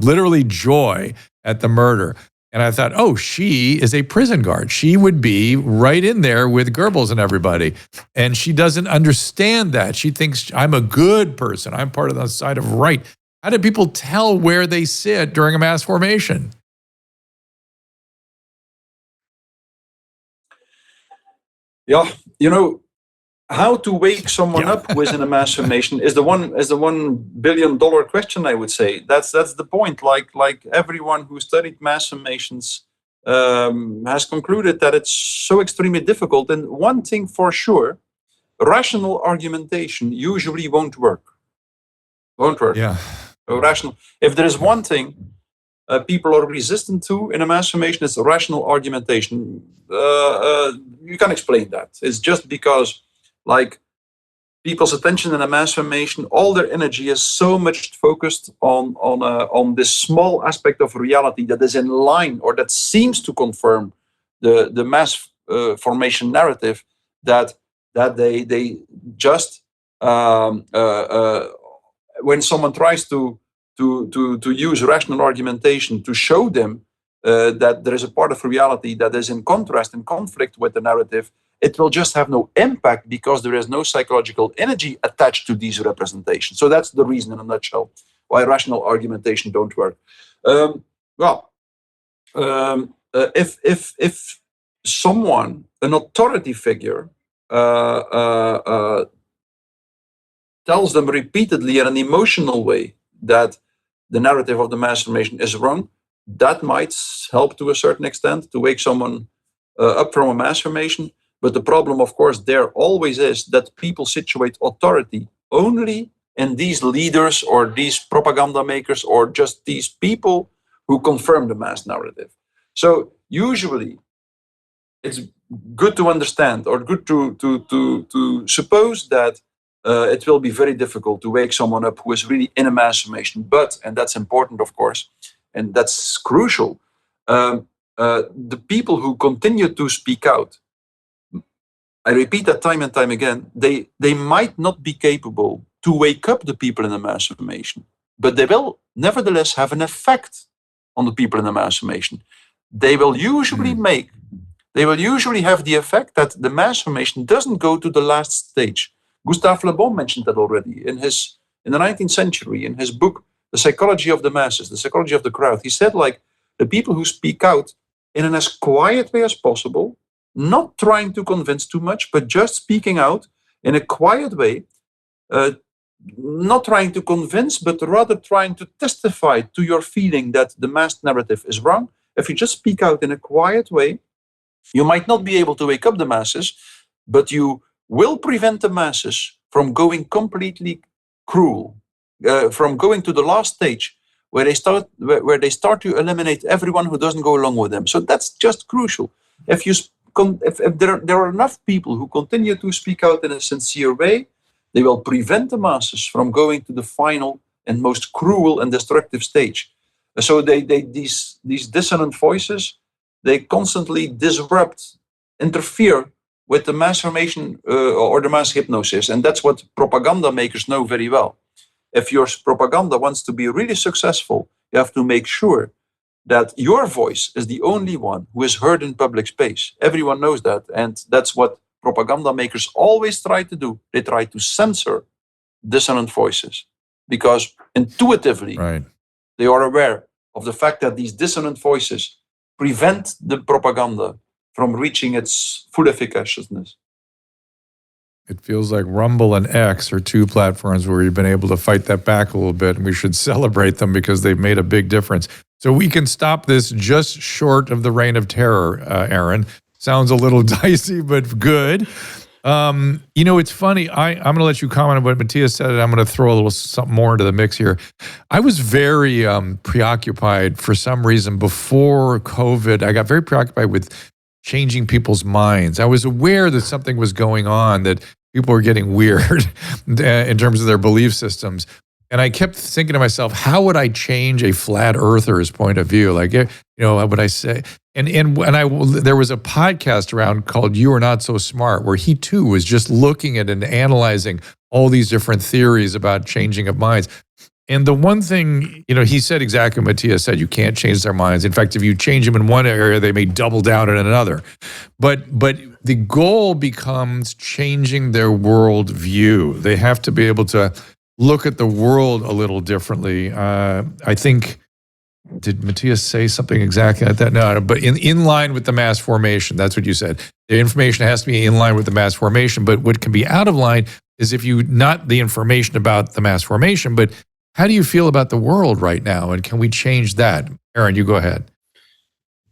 literally joy at the murder. And I thought, oh, she is a prison guard. She would be right in there with Goebbels and everybody. And she doesn't understand that. She thinks I'm a good person. I'm part of the side of right. How do people tell where they sit during a mass formation? Yeah, how to wake someone up within a mass formation is the $1 billion question, I would say. That's the point. Like everyone who studied mass formations has concluded that it's so extremely difficult. And one thing for sure, rational argumentation usually won't work. Yeah. Rational. If there is one thing people are resistant to in a mass formation, it's rational argumentation. You can explain that. It's just because, like, people's attention in a mass formation, all their energy is so much focused on this small aspect of reality that is in line or that seems to confirm the mass formation narrative that they just when someone tries to use rational argumentation to show them that there is a part of reality that is in contrast, in conflict with the narrative, it will just have no impact because there is no psychological energy attached to these representations. So that's the reason, in a nutshell, why rational argumentation don't work. If someone, an authority figure, tells them repeatedly in an emotional way that the narrative of the mass formation is wrong, that might help to a certain extent to wake someone up from a mass formation. But the problem, of course, there always is that people situate authority only in these leaders or these propaganda makers or just these people who confirm the mass narrative. So usually it's good to understand or good to suppose that it will be very difficult to wake someone up who is really in a mass formation. But, and that's important, of course, and that's crucial, the people who continue to speak out, I repeat that time and time again, they might not be capable to wake up the people in a mass formation, but they will nevertheless have an effect on the people in a mass formation. They will usually have the effect that the mass formation doesn't go to the last stage. Gustave Le Bon mentioned that already in the 19th century, in his book, The Psychology of the Masses, The Psychology of the Crowd. He said, like, the people who speak out in an as quiet way as possible, not trying to convince too much, but just speaking out in a quiet way, not trying to convince, but rather trying to testify to your feeling that the mass narrative is wrong. If you just speak out in a quiet way, you might not be able to wake up the masses, but you will prevent the masses from going completely cruel, from going to the last stage where they start to eliminate everyone who doesn't go along with them. So that's just crucial. If there are enough people who continue to speak out in a sincere way, they will prevent the masses from going to the final and most cruel and destructive stage. So these dissonant voices, they constantly disrupt, interfere with the mass formation or the mass hypnosis. And that's what propaganda makers know very well. If your propaganda wants to be really successful, you have to make sure that your voice is the only one who is heard in public space. Everyone knows that. And that's what propaganda makers always try to do. They try to censor dissonant voices because intuitively they are aware of the fact that these dissonant voices prevent the propaganda from reaching its full efficaciousness. It feels like Rumble and X are two platforms where you've been able to fight that back a little bit, and we should celebrate them because they've made a big difference. So we can stop this just short of the reign of terror, Aaron. Sounds a little dicey, but good. It's funny. I'm going to let you comment on what Mattias said, and I'm going to throw a little something more into the mix here. I was very preoccupied for some reason before COVID. I got very preoccupied with changing people's minds. I was aware that something was going on, that people were getting weird in terms of their belief systems. And I kept thinking to myself, how would I change a flat earther's point of view? Like, what would I say? And there was a podcast around called You Are Not So Smart, where he too was just looking at and analyzing all these different theories about changing of minds. And the one thing, he said exactly what Mattias said, you can't change their minds. In fact, if you change them in one area, they may double down in another. But the goal becomes changing their world view. They have to be able to look at the world a little differently. I think, did Mattias say something exactly like that? No, but in line with the mass formation, that's what you said. The information has to be in line with the mass formation, but what can be out of line is if you, not the information about the mass formation, but how do you feel about the world right now? And can we change that? Aaron, you go ahead.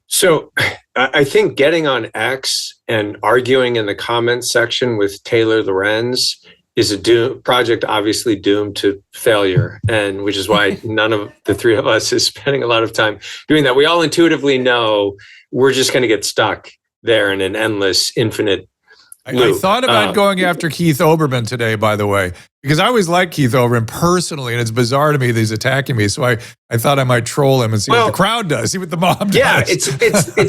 So I think getting on X and arguing in the comments section with Taylor Lorenz is a project obviously doomed to failure, and which is why none of the three of us is spending a lot of time doing that. We all intuitively know we're just going to get stuck there in an endless, infinite loop. I thought about going after Keith Olbermann today, by the way, because I always like Keith Olbermann personally, and it's bizarre to me that he's attacking me. So I thought I might troll him and see what the crowd does, see what the mob does. Yeah, it's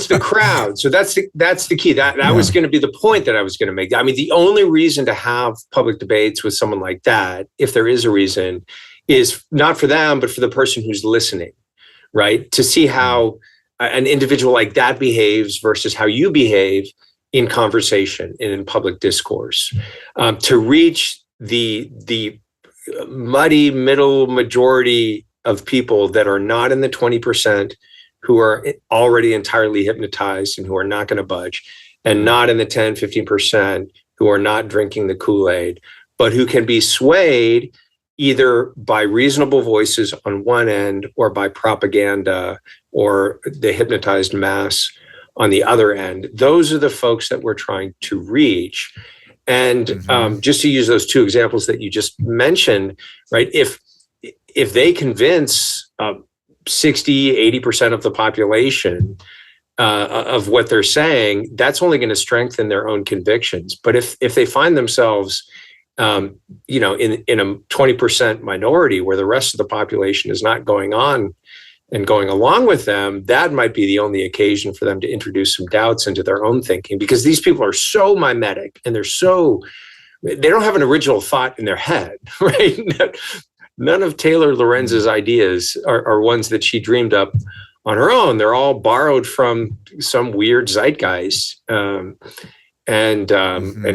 the crowd. So that's the key. That was going to be the point that I was going to make. I mean, the only reason to have public debates with someone like that, if there is a reason, is not for them, but for the person who's listening, right? To see how an individual like that behaves versus how you behave in conversation and in public discourse, to reach the muddy middle majority of people that are not in the 20% who are already entirely hypnotized and who are not going to budge, and not in the 10, 15% who are not drinking the Kool-Aid, but who can be swayed either by reasonable voices on one end or by propaganda or the hypnotized mass on the other end. Those are the folks that we're trying to reach. And just to use those two examples that you just mentioned, right? If they convince 60, 80% of the population of what they're saying, that's only going to strengthen their own convictions. But if they find themselves in a 20% minority where the rest of the population is not going on and going along with them, that might be the only occasion for them to introduce some doubts into their own thinking, because these people are so mimetic and they don't have an original thought in their head, right? None of Taylor Lorenz's ideas are ones that she dreamed up on her own. They're all borrowed from some weird zeitgeist, and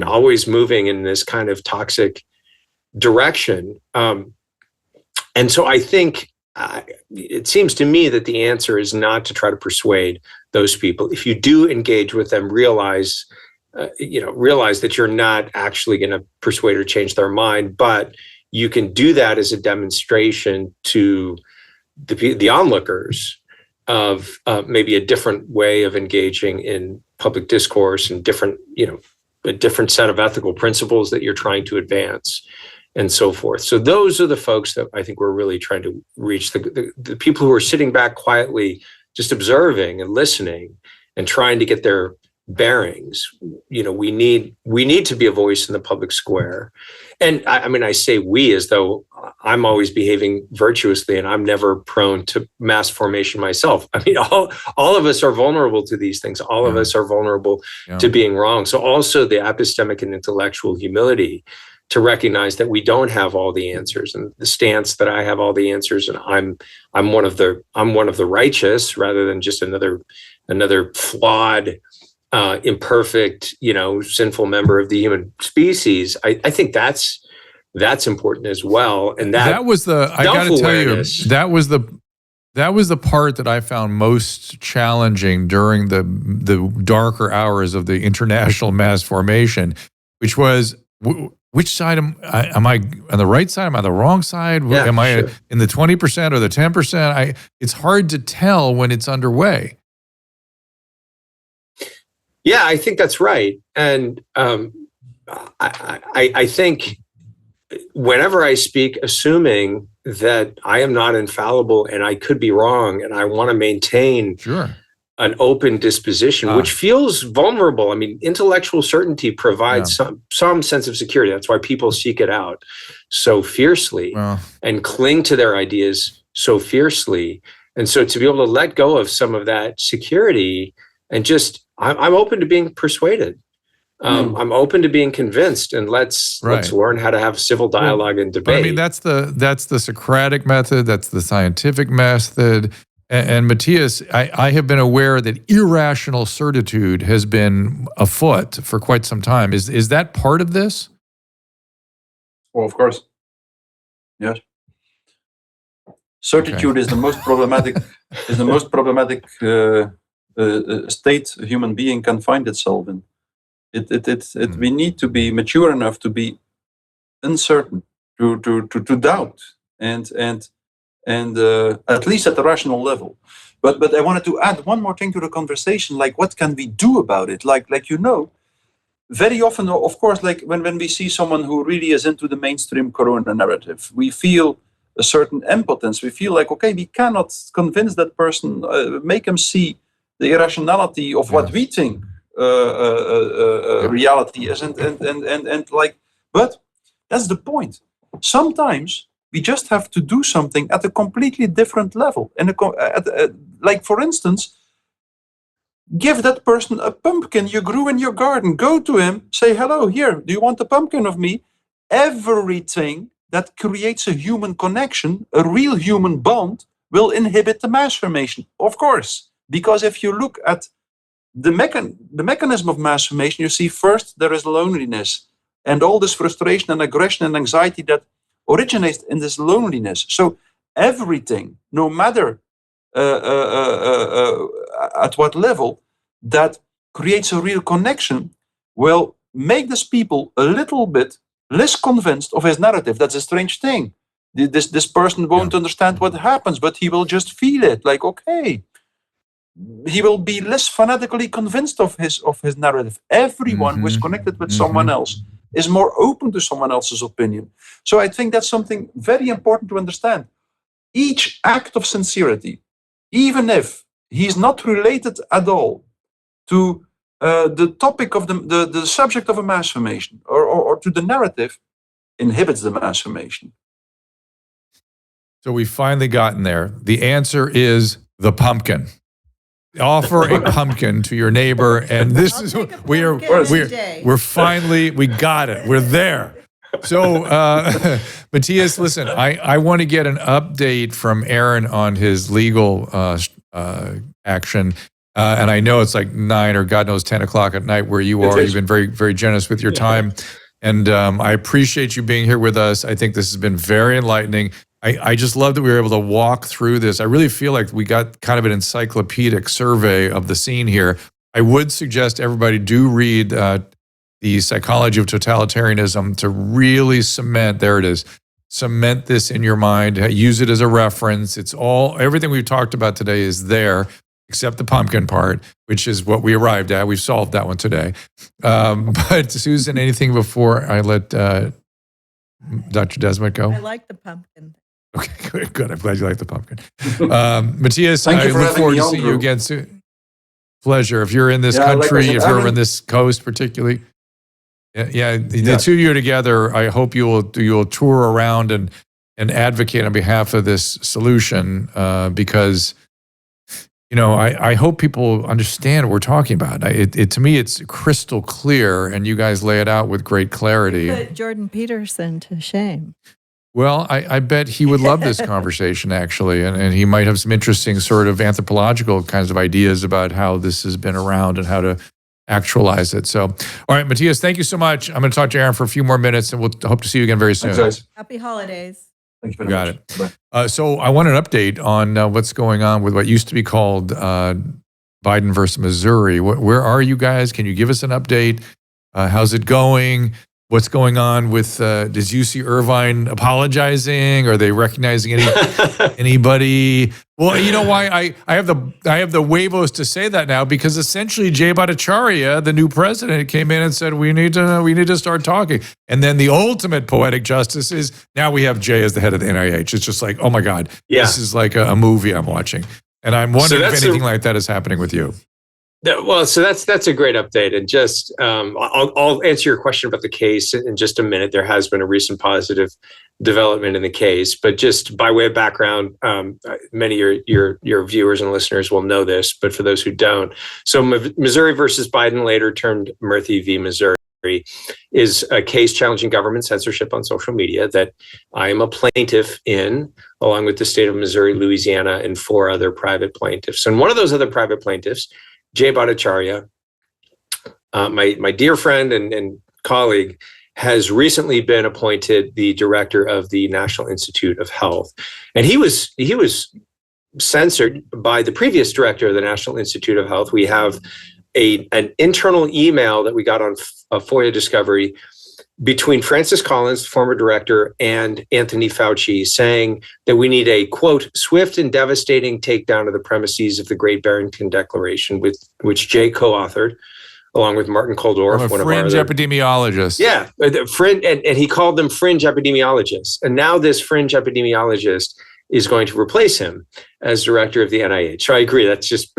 always moving in this kind of toxic direction. And so I think it seems to me that the answer is not to try to persuade those people. If you do engage with them, realize that you're not actually going to persuade or change their mind, but you can do that as a demonstration to the onlookers of maybe a different way of engaging in public discourse and a different set of ethical principles that you're trying to advance, and so forth. So those are the folks that I think we're really trying to reach, the people who are sitting back quietly, just observing and listening and trying to get their bearings. We need to be a voice in the public square. And I say we as though I'm always behaving virtuously and I'm never prone to mass formation myself. I mean, all of us are vulnerable to these things. All of us are vulnerable to being wrong. So also the epistemic and intellectual humility to recognize that we don't have all the answers, and the stance that I have all the answers and I'm one of the righteous rather than just another flawed, imperfect, sinful member of the human species. I think that's important as well. And that was the, I got to tell you, that was the part that I found most challenging during the darker hours of the international mass formation, which was, which side am I on the right side? Am I on the wrong side? Am I in the 20% or the 10%? It's hard to tell when it's underway. Yeah, I think that's right. And I think whenever I speak, assuming that I am not infallible and I could be wrong, and I want to maintain an open disposition, which feels vulnerable. I mean, intellectual certainty provides some sense of security. That's why people seek it out so fiercely and cling to their ideas so fiercely. And so to be able to let go of some of that security and just, I'm open to being persuaded. I'm open to being convinced, and let's learn how to have civil dialogue and debate. I mean, that's the Socratic method. That's the scientific method. And Mattias, I have been aware that irrational certitude has been afoot for quite some time. Is that part of this? Well, of course. Yes. Certitude is the most problematic. Is the most problematic state a human being can find itself in. We need to be mature enough to be uncertain, to doubt, and at least at the rational level. But I wanted to add one more thing to the conversation. Like, what can we do about it? Like very often, of course, like when we see someone who really is into the mainstream corona narrative, we feel a certain impotence. We feel like, okay, we cannot convince that person, make him see the irrationality of what we think reality is, and like, but that's the point. Sometimes we just have to do something at a completely different level. And like, for instance, give that person a pumpkin you grew in your garden. Go to him, say, hello, here, do you want a pumpkin of me? Everything that creates a human connection, a real human bond, will inhibit the mass formation, of course. Because if you look at the mechanism of mass formation, you see first there is loneliness and all this frustration and aggression and anxiety that originates in this loneliness. So everything, no matter at what level, that creates a real connection will make these people a little bit less convinced of his narrative. That's a strange thing. This person won't understand what happens, but he will just feel it, like, okay. He will be less fanatically convinced of his narrative. Everyone who is connected with someone else is more open to someone else's opinion. So I think that's something very important to understand. Each act of sincerity, even if he's not related at all to the topic of the subject of a mass formation or to the narrative, inhibits the mass formation. So we've finally gotten there. The answer is the pumpkin. Offer a pumpkin to your neighbor, and this is we're finally, we got it. We're there. So, Mattias, listen, I want to get an update from Aaron on his legal action, and I know it's like 9 or God knows 10 o'clock at night where you are. You've been very, very generous with your time, and I appreciate you being here with us. I think this has been very enlightening. I just love that we were able to walk through this. I really feel like we got kind of an encyclopedic survey of the scene here. I would suggest everybody do read The Psychology of Totalitarianism to really cement, there it is, cement this in your mind, use it as a reference. It's everything we've talked about today is there, except the pumpkin part, which is what we arrived at. We've solved that one today. But Susan, anything before I let Dr. Desmet go? I like the pumpkin. Okay, good. I'm glad you like the pumpkin. Mattias, I look forward to seeing you again soon. Pleasure. If you're in this country, if you're in this coast particularly. The two of you together, I hope you will tour around and advocate on behalf of this solution because, I hope people understand what we're talking about. To me, it's crystal clear, and you guys lay it out with great clarity. Put Jordan Peterson to shame. Well, I bet he would love this conversation, actually, and he might have some interesting sort of anthropological kinds of ideas about how this has been around and how to actualize it. So, all right, Mattias, thank you so much. I'm going to talk to Aaron for a few more minutes, and we'll hope to see you again very soon. Thanks, guys. Happy holidays. Thank you very much. Got it. So I want an update on what's going on with what used to be called Biden versus Missouri. Where are you guys? Can you give us an update? How's it going? What's going on with, does UC Irvine apologizing? Are they recognizing anybody? Well, you know why I have the huevos to say that now, because essentially Jay Bhattacharya, the new president, came in and said, we need to start talking. And then the ultimate poetic justice is now we have Jay as the head of the NIH. It's just like, oh my God, this is like a movie I'm watching. And I'm wondering if anything like that is happening with you. Well, so that's a great update, and just I'll answer your question about the case in just a minute. There has been a recent positive development in the case. But just by way of background, many of your viewers and listeners will know this, but for those who don't, so Missouri versus Biden, later termed Murphy v. Missouri, is a case challenging government censorship on social media that I am a plaintiff in, along with the state of Missouri, Louisiana, and 4 other private plaintiffs. And one of those other private plaintiffs, Jay Bhattacharya, my dear friend and colleague, has recently been appointed the director of the National Institute of Health. And he was censored by the previous director of the National Institute of Health. We have an internal email that we got on a FOIA discovery between Francis Collins, former director, and Anthony Fauci, saying that we need a, quote, swift and devastating takedown of the premises of the Great Barrington Declaration, which Jay co-authored, along with Martin Koldorf, one of our fringe epidemiologists. Yeah, and he called them fringe epidemiologists. And now this fringe epidemiologist is going to replace him as director of the NIH. So I agree, that's just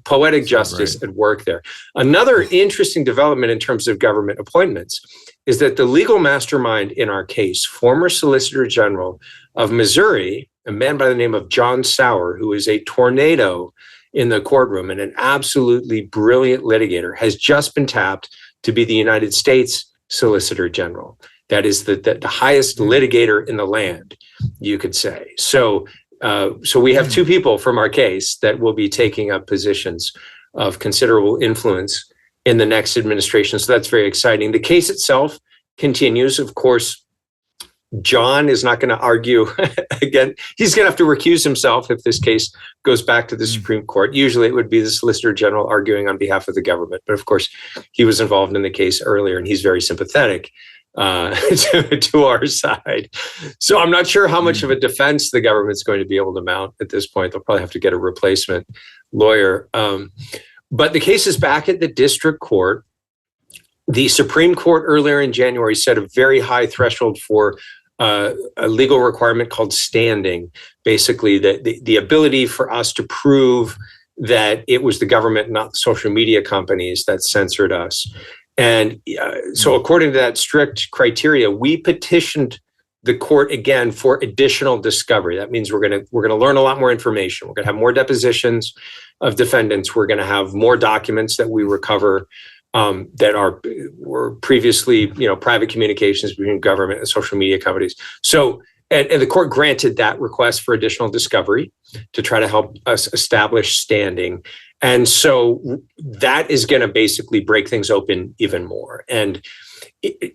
poetic justice at work there. Another interesting development in terms of government appointments is that the legal mastermind in our case, former Solicitor General of Missouri, a man by the name of John Sauer, who is a tornado in the courtroom and an absolutely brilliant litigator, has just been tapped to be the United States Solicitor General. That is the highest litigator in the land, you could say. So we have 2 people from our case that will be taking up positions of considerable influence in the next administration. So that's very exciting. The case itself continues. Of course, John is not going to argue again. He's going to have to recuse himself if this case goes back to the Supreme Court. Usually it would be the Solicitor General arguing on behalf of the government. But of course, he was involved in the case earlier, and he's very sympathetic to our side. So I'm not sure how much of a defense the government's going to be able to mount at this point. They'll probably have to get a replacement lawyer. But the case is back at the district court. The Supreme Court earlier in January set a very high threshold for a legal requirement called standing, basically the ability for us to prove that it was the government, not the social media companies, that censored us. And so according to that strict criteria, we petitioned the court again for additional discovery. That means we're going to learn a lot more information. We're going to have more depositions of defendants. We're going to have more documents that we recover that were previously, private communications between government and social media companies. So, and the court granted that request for additional discovery to try to help us establish standing. And so that is going to basically break things open even more. And,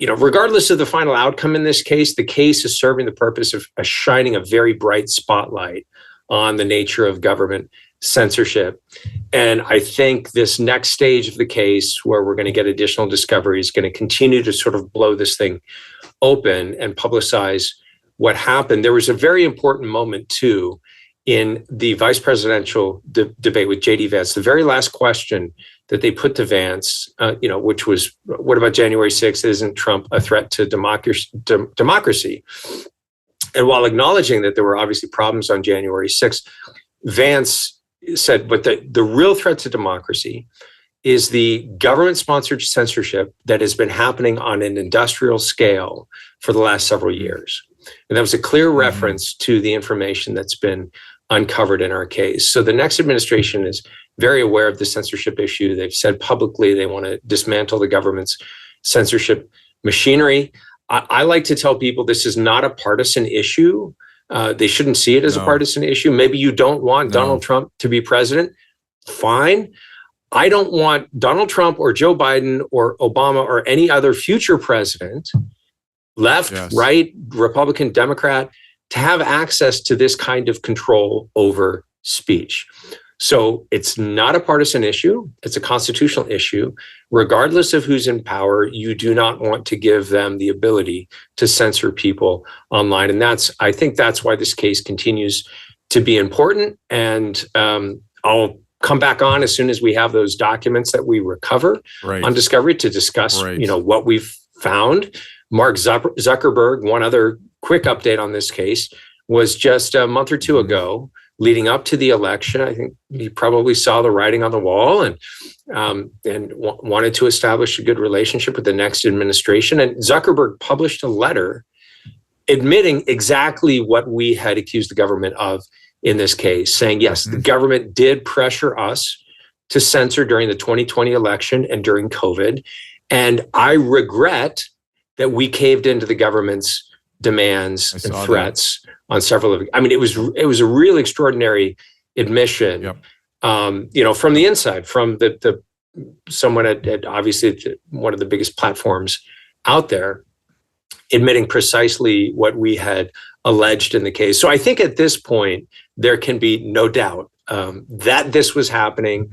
regardless of the final outcome in this case, the case is serving the purpose of shining a very bright spotlight on the nature of government censorship. And I think this next stage of the case, where we're going to get additional discovery, is going to continue to sort of blow this thing open and publicize what happened. There was a very important moment, too, in the vice presidential debate with J.D. Vance. The very last question that they put to Vance, which was, what about January 6th? Isn't Trump a threat to democracy? And while acknowledging that there were obviously problems on January 6th, Vance said, but the real threat to democracy is the government-sponsored censorship that has been happening on an industrial scale for the last several years. And that was a clear reference to the information that's been uncovered in our case. So the next administration is very aware of the censorship issue. They've said publicly they want to dismantle the government's censorship machinery. I like to tell people this is not a partisan issue. They shouldn't see it as a partisan issue. Maybe you don't want Donald Trump to be president. Fine. I don't want Donald Trump or Joe Biden or Obama or any other future president, left, right, Republican, Democrat, to have access to this kind of control over speech. So it's not a partisan issue. It's a constitutional issue. Regardless of who's in power, you do not want to give them the ability to censor people online. And I think that's why this case continues to be important. And I'll come back on as soon as we have those documents that we recover on Discovery to discuss, what we've found. Mark Zuckerberg, one other quick update on this case, was just a month or two ago, leading up to the election. I think he probably saw the writing on the wall and wanted to establish a good relationship with the next administration. And Zuckerberg published a letter admitting exactly what we had accused the government of in this case, saying, yes, the government did pressure us to censor during the 2020 election and during COVID. And I regret that we caved into the government's demands and threats on several of. I mean, it was a really extraordinary admission. Yep. From the inside, from the someone at obviously one of the biggest platforms out there, admitting precisely what we had alleged in the case. So I think at this point there can be no doubt that this was happening.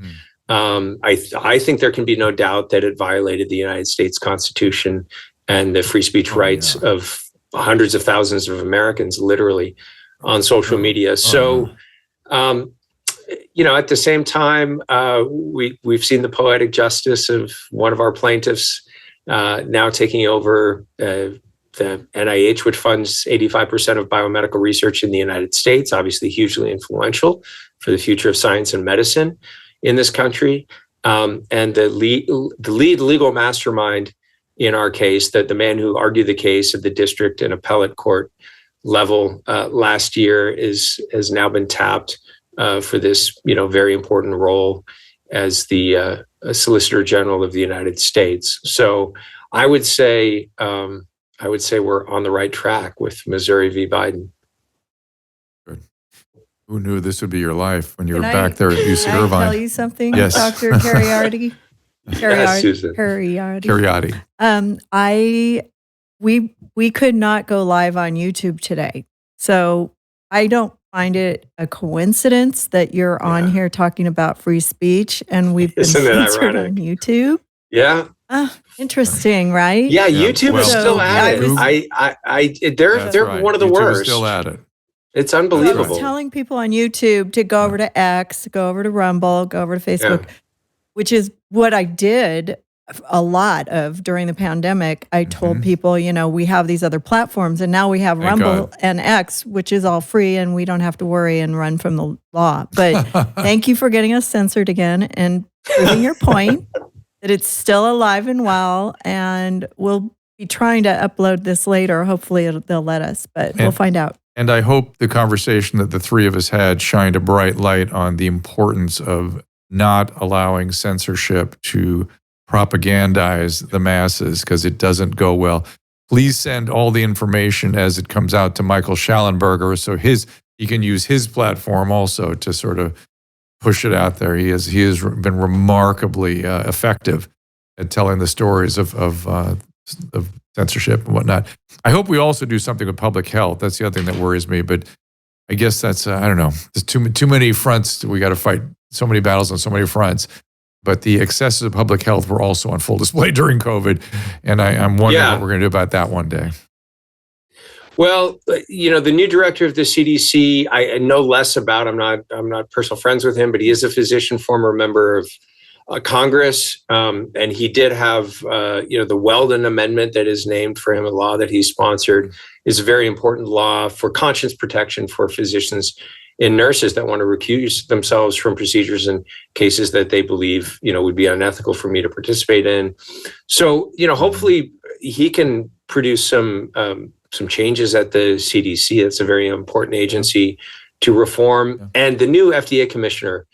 I think there can be no doubt that it violated the United States Constitution and the free speech rights of hundreds of thousands of Americans, literally, on social media. So, at the same time, we've seen the poetic justice of one of our plaintiffs now taking over the NIH, which funds 85% of biomedical research in the United States, obviously hugely influential for the future of science and medicine in this country. And the lead legal mastermind in our case, that the man who argued the case at the district and appellate court level last year has now been tapped for this, very important role as the Solicitor General of the United States. So I would say we're on the right track with Missouri v. Biden. Good. Who knew this would be your life when you were back there at UC Irvine? Can I tell you something, Yes. Dr. Kheriaty? Yes, Susan. Kheriaty. Kheriaty. We could not go live on YouTube today. So I don't find it a coincidence that you're on here talking about free speech and we've been censored on YouTube. Yeah. Interesting, right? Yeah, YouTube is still at it. They're one of the YouTube worst. Is still at it. It's unbelievable. I was telling people on YouTube to go over to X, go over to Rumble, go over to Facebook, which is what I did a lot of during the pandemic. I told people, we have these other platforms and now we have Rumble and X, which is all free and we don't have to worry and run from the law. But thank you for getting us censored again and proving your point that it's still alive and well. And we'll be trying to upload this later. Hopefully they'll let us, but we'll find out. And I hope the conversation that the three of us had shined a bright light on the importance of not allowing censorship to propagandize the masses, because it doesn't go well. Please send all the information as it comes out to Michael Schallenberger so he can use his platform also to sort of push it out there. He has been remarkably effective at telling the stories of censorship and whatnot. I hope we also do something with public health. That's the other thing that worries me. But I guess that's I don't know. There's too many fronts. We got to fight so many battles on so many fronts. But the excesses of public health were also on full display during COVID, and I'm wondering what we're going to do about that one day. Well, the new director of the CDC, I know less about. I'm not personal friends with him, but he is a physician, former member of Congress, and he did have the Weldon Amendment that is named for him, a law that he sponsored, is a very important law for conscience protection for physicians and nurses that want to recuse themselves from procedures and cases that they believe, would be unethical for me to participate in. So, hopefully he can produce some changes at the CDC. It's a very important agency to reform. Yeah. And the new FDA commissioner,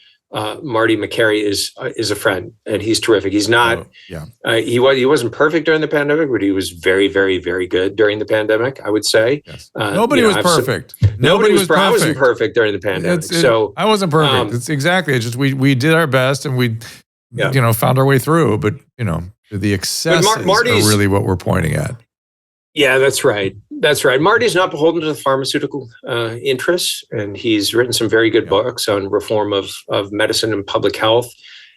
Marty McCary, is a friend, and he's terrific. He's not. He wasn't perfect during the pandemic, but he was very, very, very good during the pandemic, I would say. Yes. Nobody was perfect. Nobody was perfect. I wasn't perfect during the pandemic. I wasn't perfect. It's exactly. It's just we did our best and we found our way through. But the excesses are really what we're pointing at. Yeah, that's right. That's right. Marty's not beholden to the pharmaceutical interests, and he's written some very good books on reform of medicine and public health.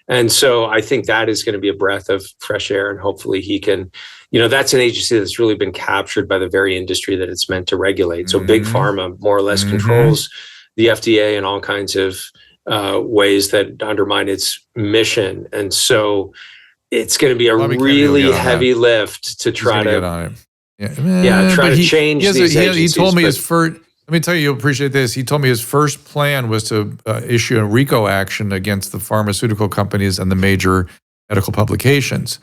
And so I think that is going to be a breath of fresh air, and hopefully he can, that's an agency that's really been captured by the very industry that it's meant to regulate. So big pharma more or less controls the FDA in all kinds of ways that undermine its mission. And so it's going to be a really heavy lift to try to get on it. Try to change these agencies. He told me his first. Let me tell you, you'll appreciate this. He told me his first plan was to issue a RICO action against the pharmaceutical companies and the major medical publications.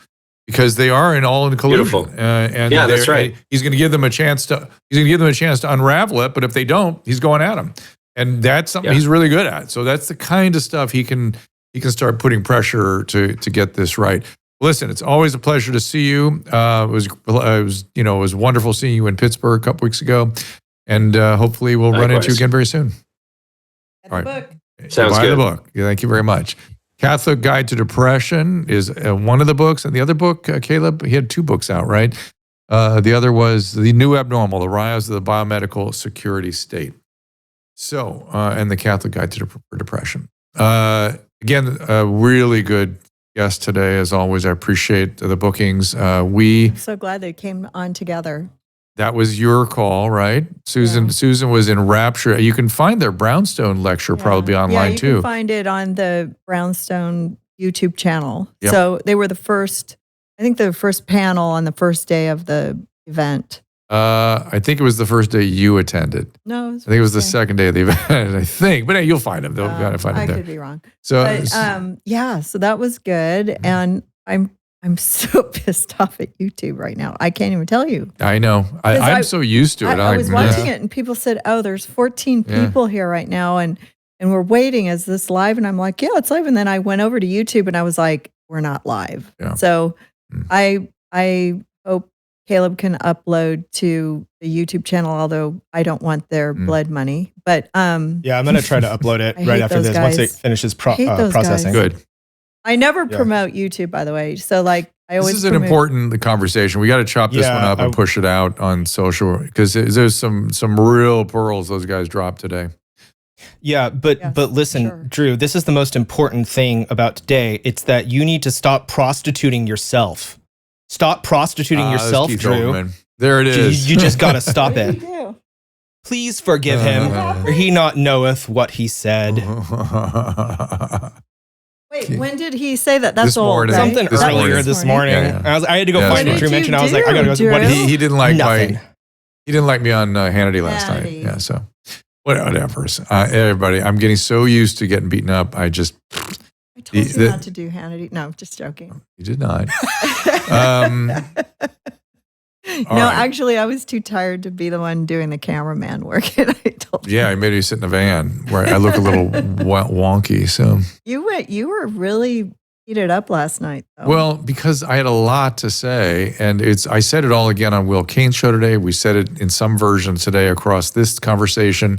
because they are all in collusion. Beautiful. And Yeah, that's right. He's going to give them a chance to unravel it. But if they don't, he's going at them, and that's something he's really good at. So that's the kind of stuff he can start putting pressure to get this right. Listen, it's always a pleasure to see you. It was wonderful seeing you in Pittsburgh a couple weeks ago, and hopefully we'll run into you again very soon. All right. Sounds Buy good. the book. Yeah, thank you very much. Catholic Guide to Depression is one of the books, and the other book, Caleb, he had 2 books out, right? The other was The New Abnormal: The Rise of the Biomedical Security State. So, and the Catholic Guide to Depression. Again, a really good guest today, as always. I appreciate the bookings. I'm so glad they came on together. That was your call, right? Susan was in rapture. You can find their Brownstone lecture probably online too. You can find it on the Brownstone YouTube channel. Yep. So they were the first panel on the first day of the event. I think it was the first day you attended. No, I think it was the second day of the event, I think. But hey, you'll find them. They'll gotta find them I there. could be wrong. So, So that was good. And I'm so pissed off at YouTube right now. I can't even tell you. I know. I'm so used to it. I was watching it and people said, "Oh, there's 14 people here right now, and we're waiting. Is this live?" And I'm like, "Yeah, it's live." And then I went over to YouTube and I was like, "We're not live." Yeah. So I hope Caleb can upload to the YouTube channel, although I don't want their blood money. But I'm going to try to upload it right after this guys. once it finishes processing. Guys. Good. I never promote YouTube, by the way. So I always. This is an important conversation. We got to chop this one up and push it out on social, because there's some real pearls those guys dropped today. Yeah, but listen, Drew, this is the most important thing about today. It's that you need to stop prostituting yourself. Stop prostituting yourself, Drew. Oldman. There it is. You just got to stop it. Please forgive him, for he not knoweth what he said. Wait, when did he say that? That's this morning. Right? Something earlier this morning. Yeah. I had to go find what Drew mentioned. I was like, I gotta go. What he didn't like nothing. He didn't like me on Hannity last night. Yeah, so whatever. Everybody, I'm getting so used to getting beaten up. I told you not to do Hannity. No, just joking. You did not. Actually, I was too tired to be the one doing the cameraman work. And I told you. I made you sit in a van where I look a little wonky. So you were really heated up last night, though. Well, because I had a lot to say, and I said it all again on Will Kane's show today. We said it in some version today across this conversation.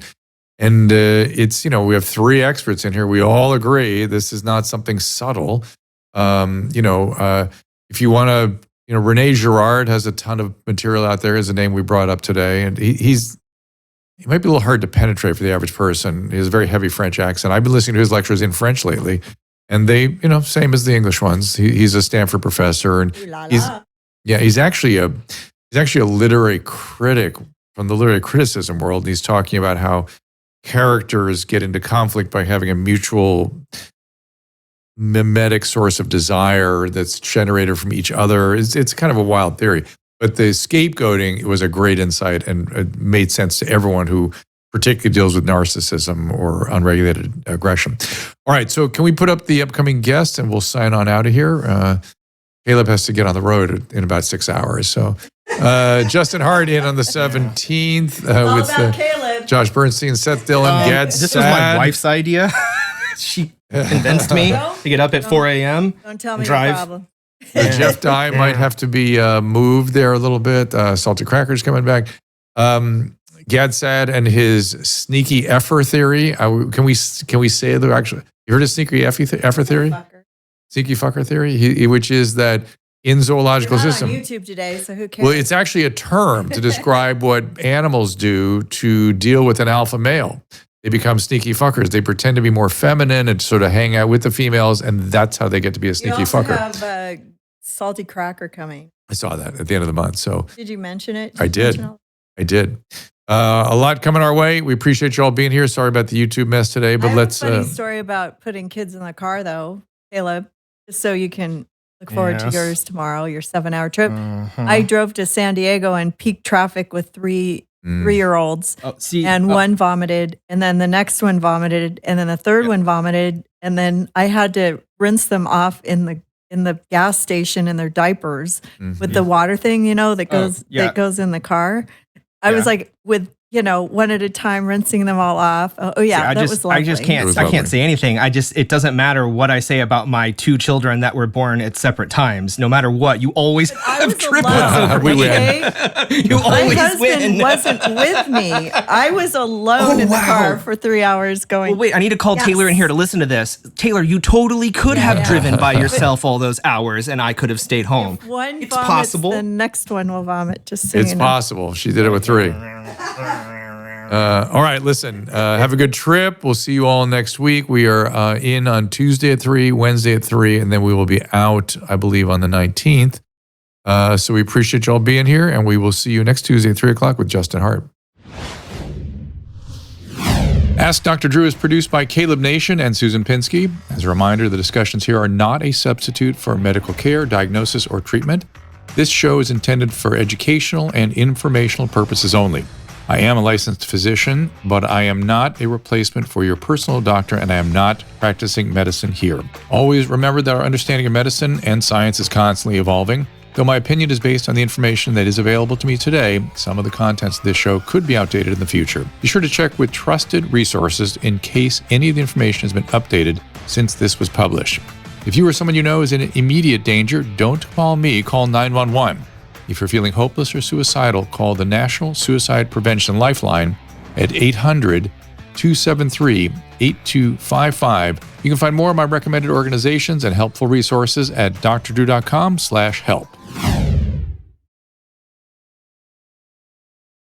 And it's, we have 3 experts in here. We all agree this is not something subtle. If you want to, Rene Girard has a ton of material out there, is a name we brought up today. And he might be a little hard to penetrate for the average person. He has a very heavy French accent. I've been listening to his lectures in French lately. And they, same as the English ones. He's a Stanford professor. And he's actually a literary critic from the literary criticism world. And he's talking about how characters get into conflict by having a mutual mimetic source of desire that's generated from each other. It's kind of a wild theory. But the scapegoating was a great insight, and it made sense to everyone who particularly deals with narcissism or unregulated aggression. All right, so can we put up the upcoming guest and we'll sign on out of here? Caleb has to get on the road in about 6 hours. So Justin Hart in on the 17th with Josh Bernstein, Seth Dillon, Gad This Sad. was my wife's idea. She convinced me to get up at 4 a.m. Don't tell me drive. the problem. Jeff Dye might have to be moved there a little bit. Salted Cracker's coming back. Gad Sad and his sneaky effer theory. Can we say that actually? You heard of sneaky effer theory? Sneaky fucker theory, which is that in zoological system. On YouTube today, so who cares? Well, it's actually a term to describe what animals do to deal with an alpha male. They become sneaky fuckers. They pretend to be more feminine and sort of hang out with the females, and that's how they get to be a sneaky fucker. You have Salty Cracker coming. I saw that at the end of the month. So did you mention it? I did. A lot coming our way. We appreciate you all being here. Sorry about the YouTube mess today, but let's. I have a funny story about putting kids in the car, though, Caleb, just so you can look forward to yours tomorrow, your 7-hour trip. I drove to San Diego in peak traffic with 3-year-olds, and one vomited, and then the next one vomited, and then the third one vomited, and then I had to rinse them off in the in the gas station in their diapers with the water thing, that goes in the car. I was like with, one at a time, rinsing them all off. Oh yeah, that was lovely. I can't say anything. It doesn't matter what I say about my 2 children that were born at separate times. No matter what, you always have triplets over we me. win. You always My husband win. wasn't with me. I was alone in the car for 3 hours going. Well, wait, I need to call Taylor in here to listen to this. Taylor, you totally could have driven by yourself all those hours, and I could have stayed home. If one it's vomits, possible. the next one will vomit. Just so It's you know. possible. She did it with 3. All right, listen, have a good trip. We'll see you all next week. We are in on Tuesday at 3, Wednesday at 3, and then we will be out, I believe, on the 19th. So we appreciate you all being here, and we will see you next Tuesday at 3 o'clock with Justin Hart. Ask Dr. Drew is produced by Caleb Nation and Susan Pinsky. As a reminder, the discussions here are not a substitute for medical care, diagnosis, or treatment. This show is intended for educational and informational purposes only. I am a licensed physician, but I am not a replacement for your personal doctor, and I am not practicing medicine here. Always remember that our understanding of medicine and science is constantly evolving. Though my opinion is based on the information that is available to me today, some of the contents of this show could be outdated in the future. Be sure to check with trusted resources in case any of the information has been updated since this was published. If you or someone you know is in immediate danger, don't call me, call 911. If you're feeling hopeless or suicidal, call the National Suicide Prevention Lifeline at 800-273-8255. You can find more of my recommended organizations and helpful resources at drdrew.com/help.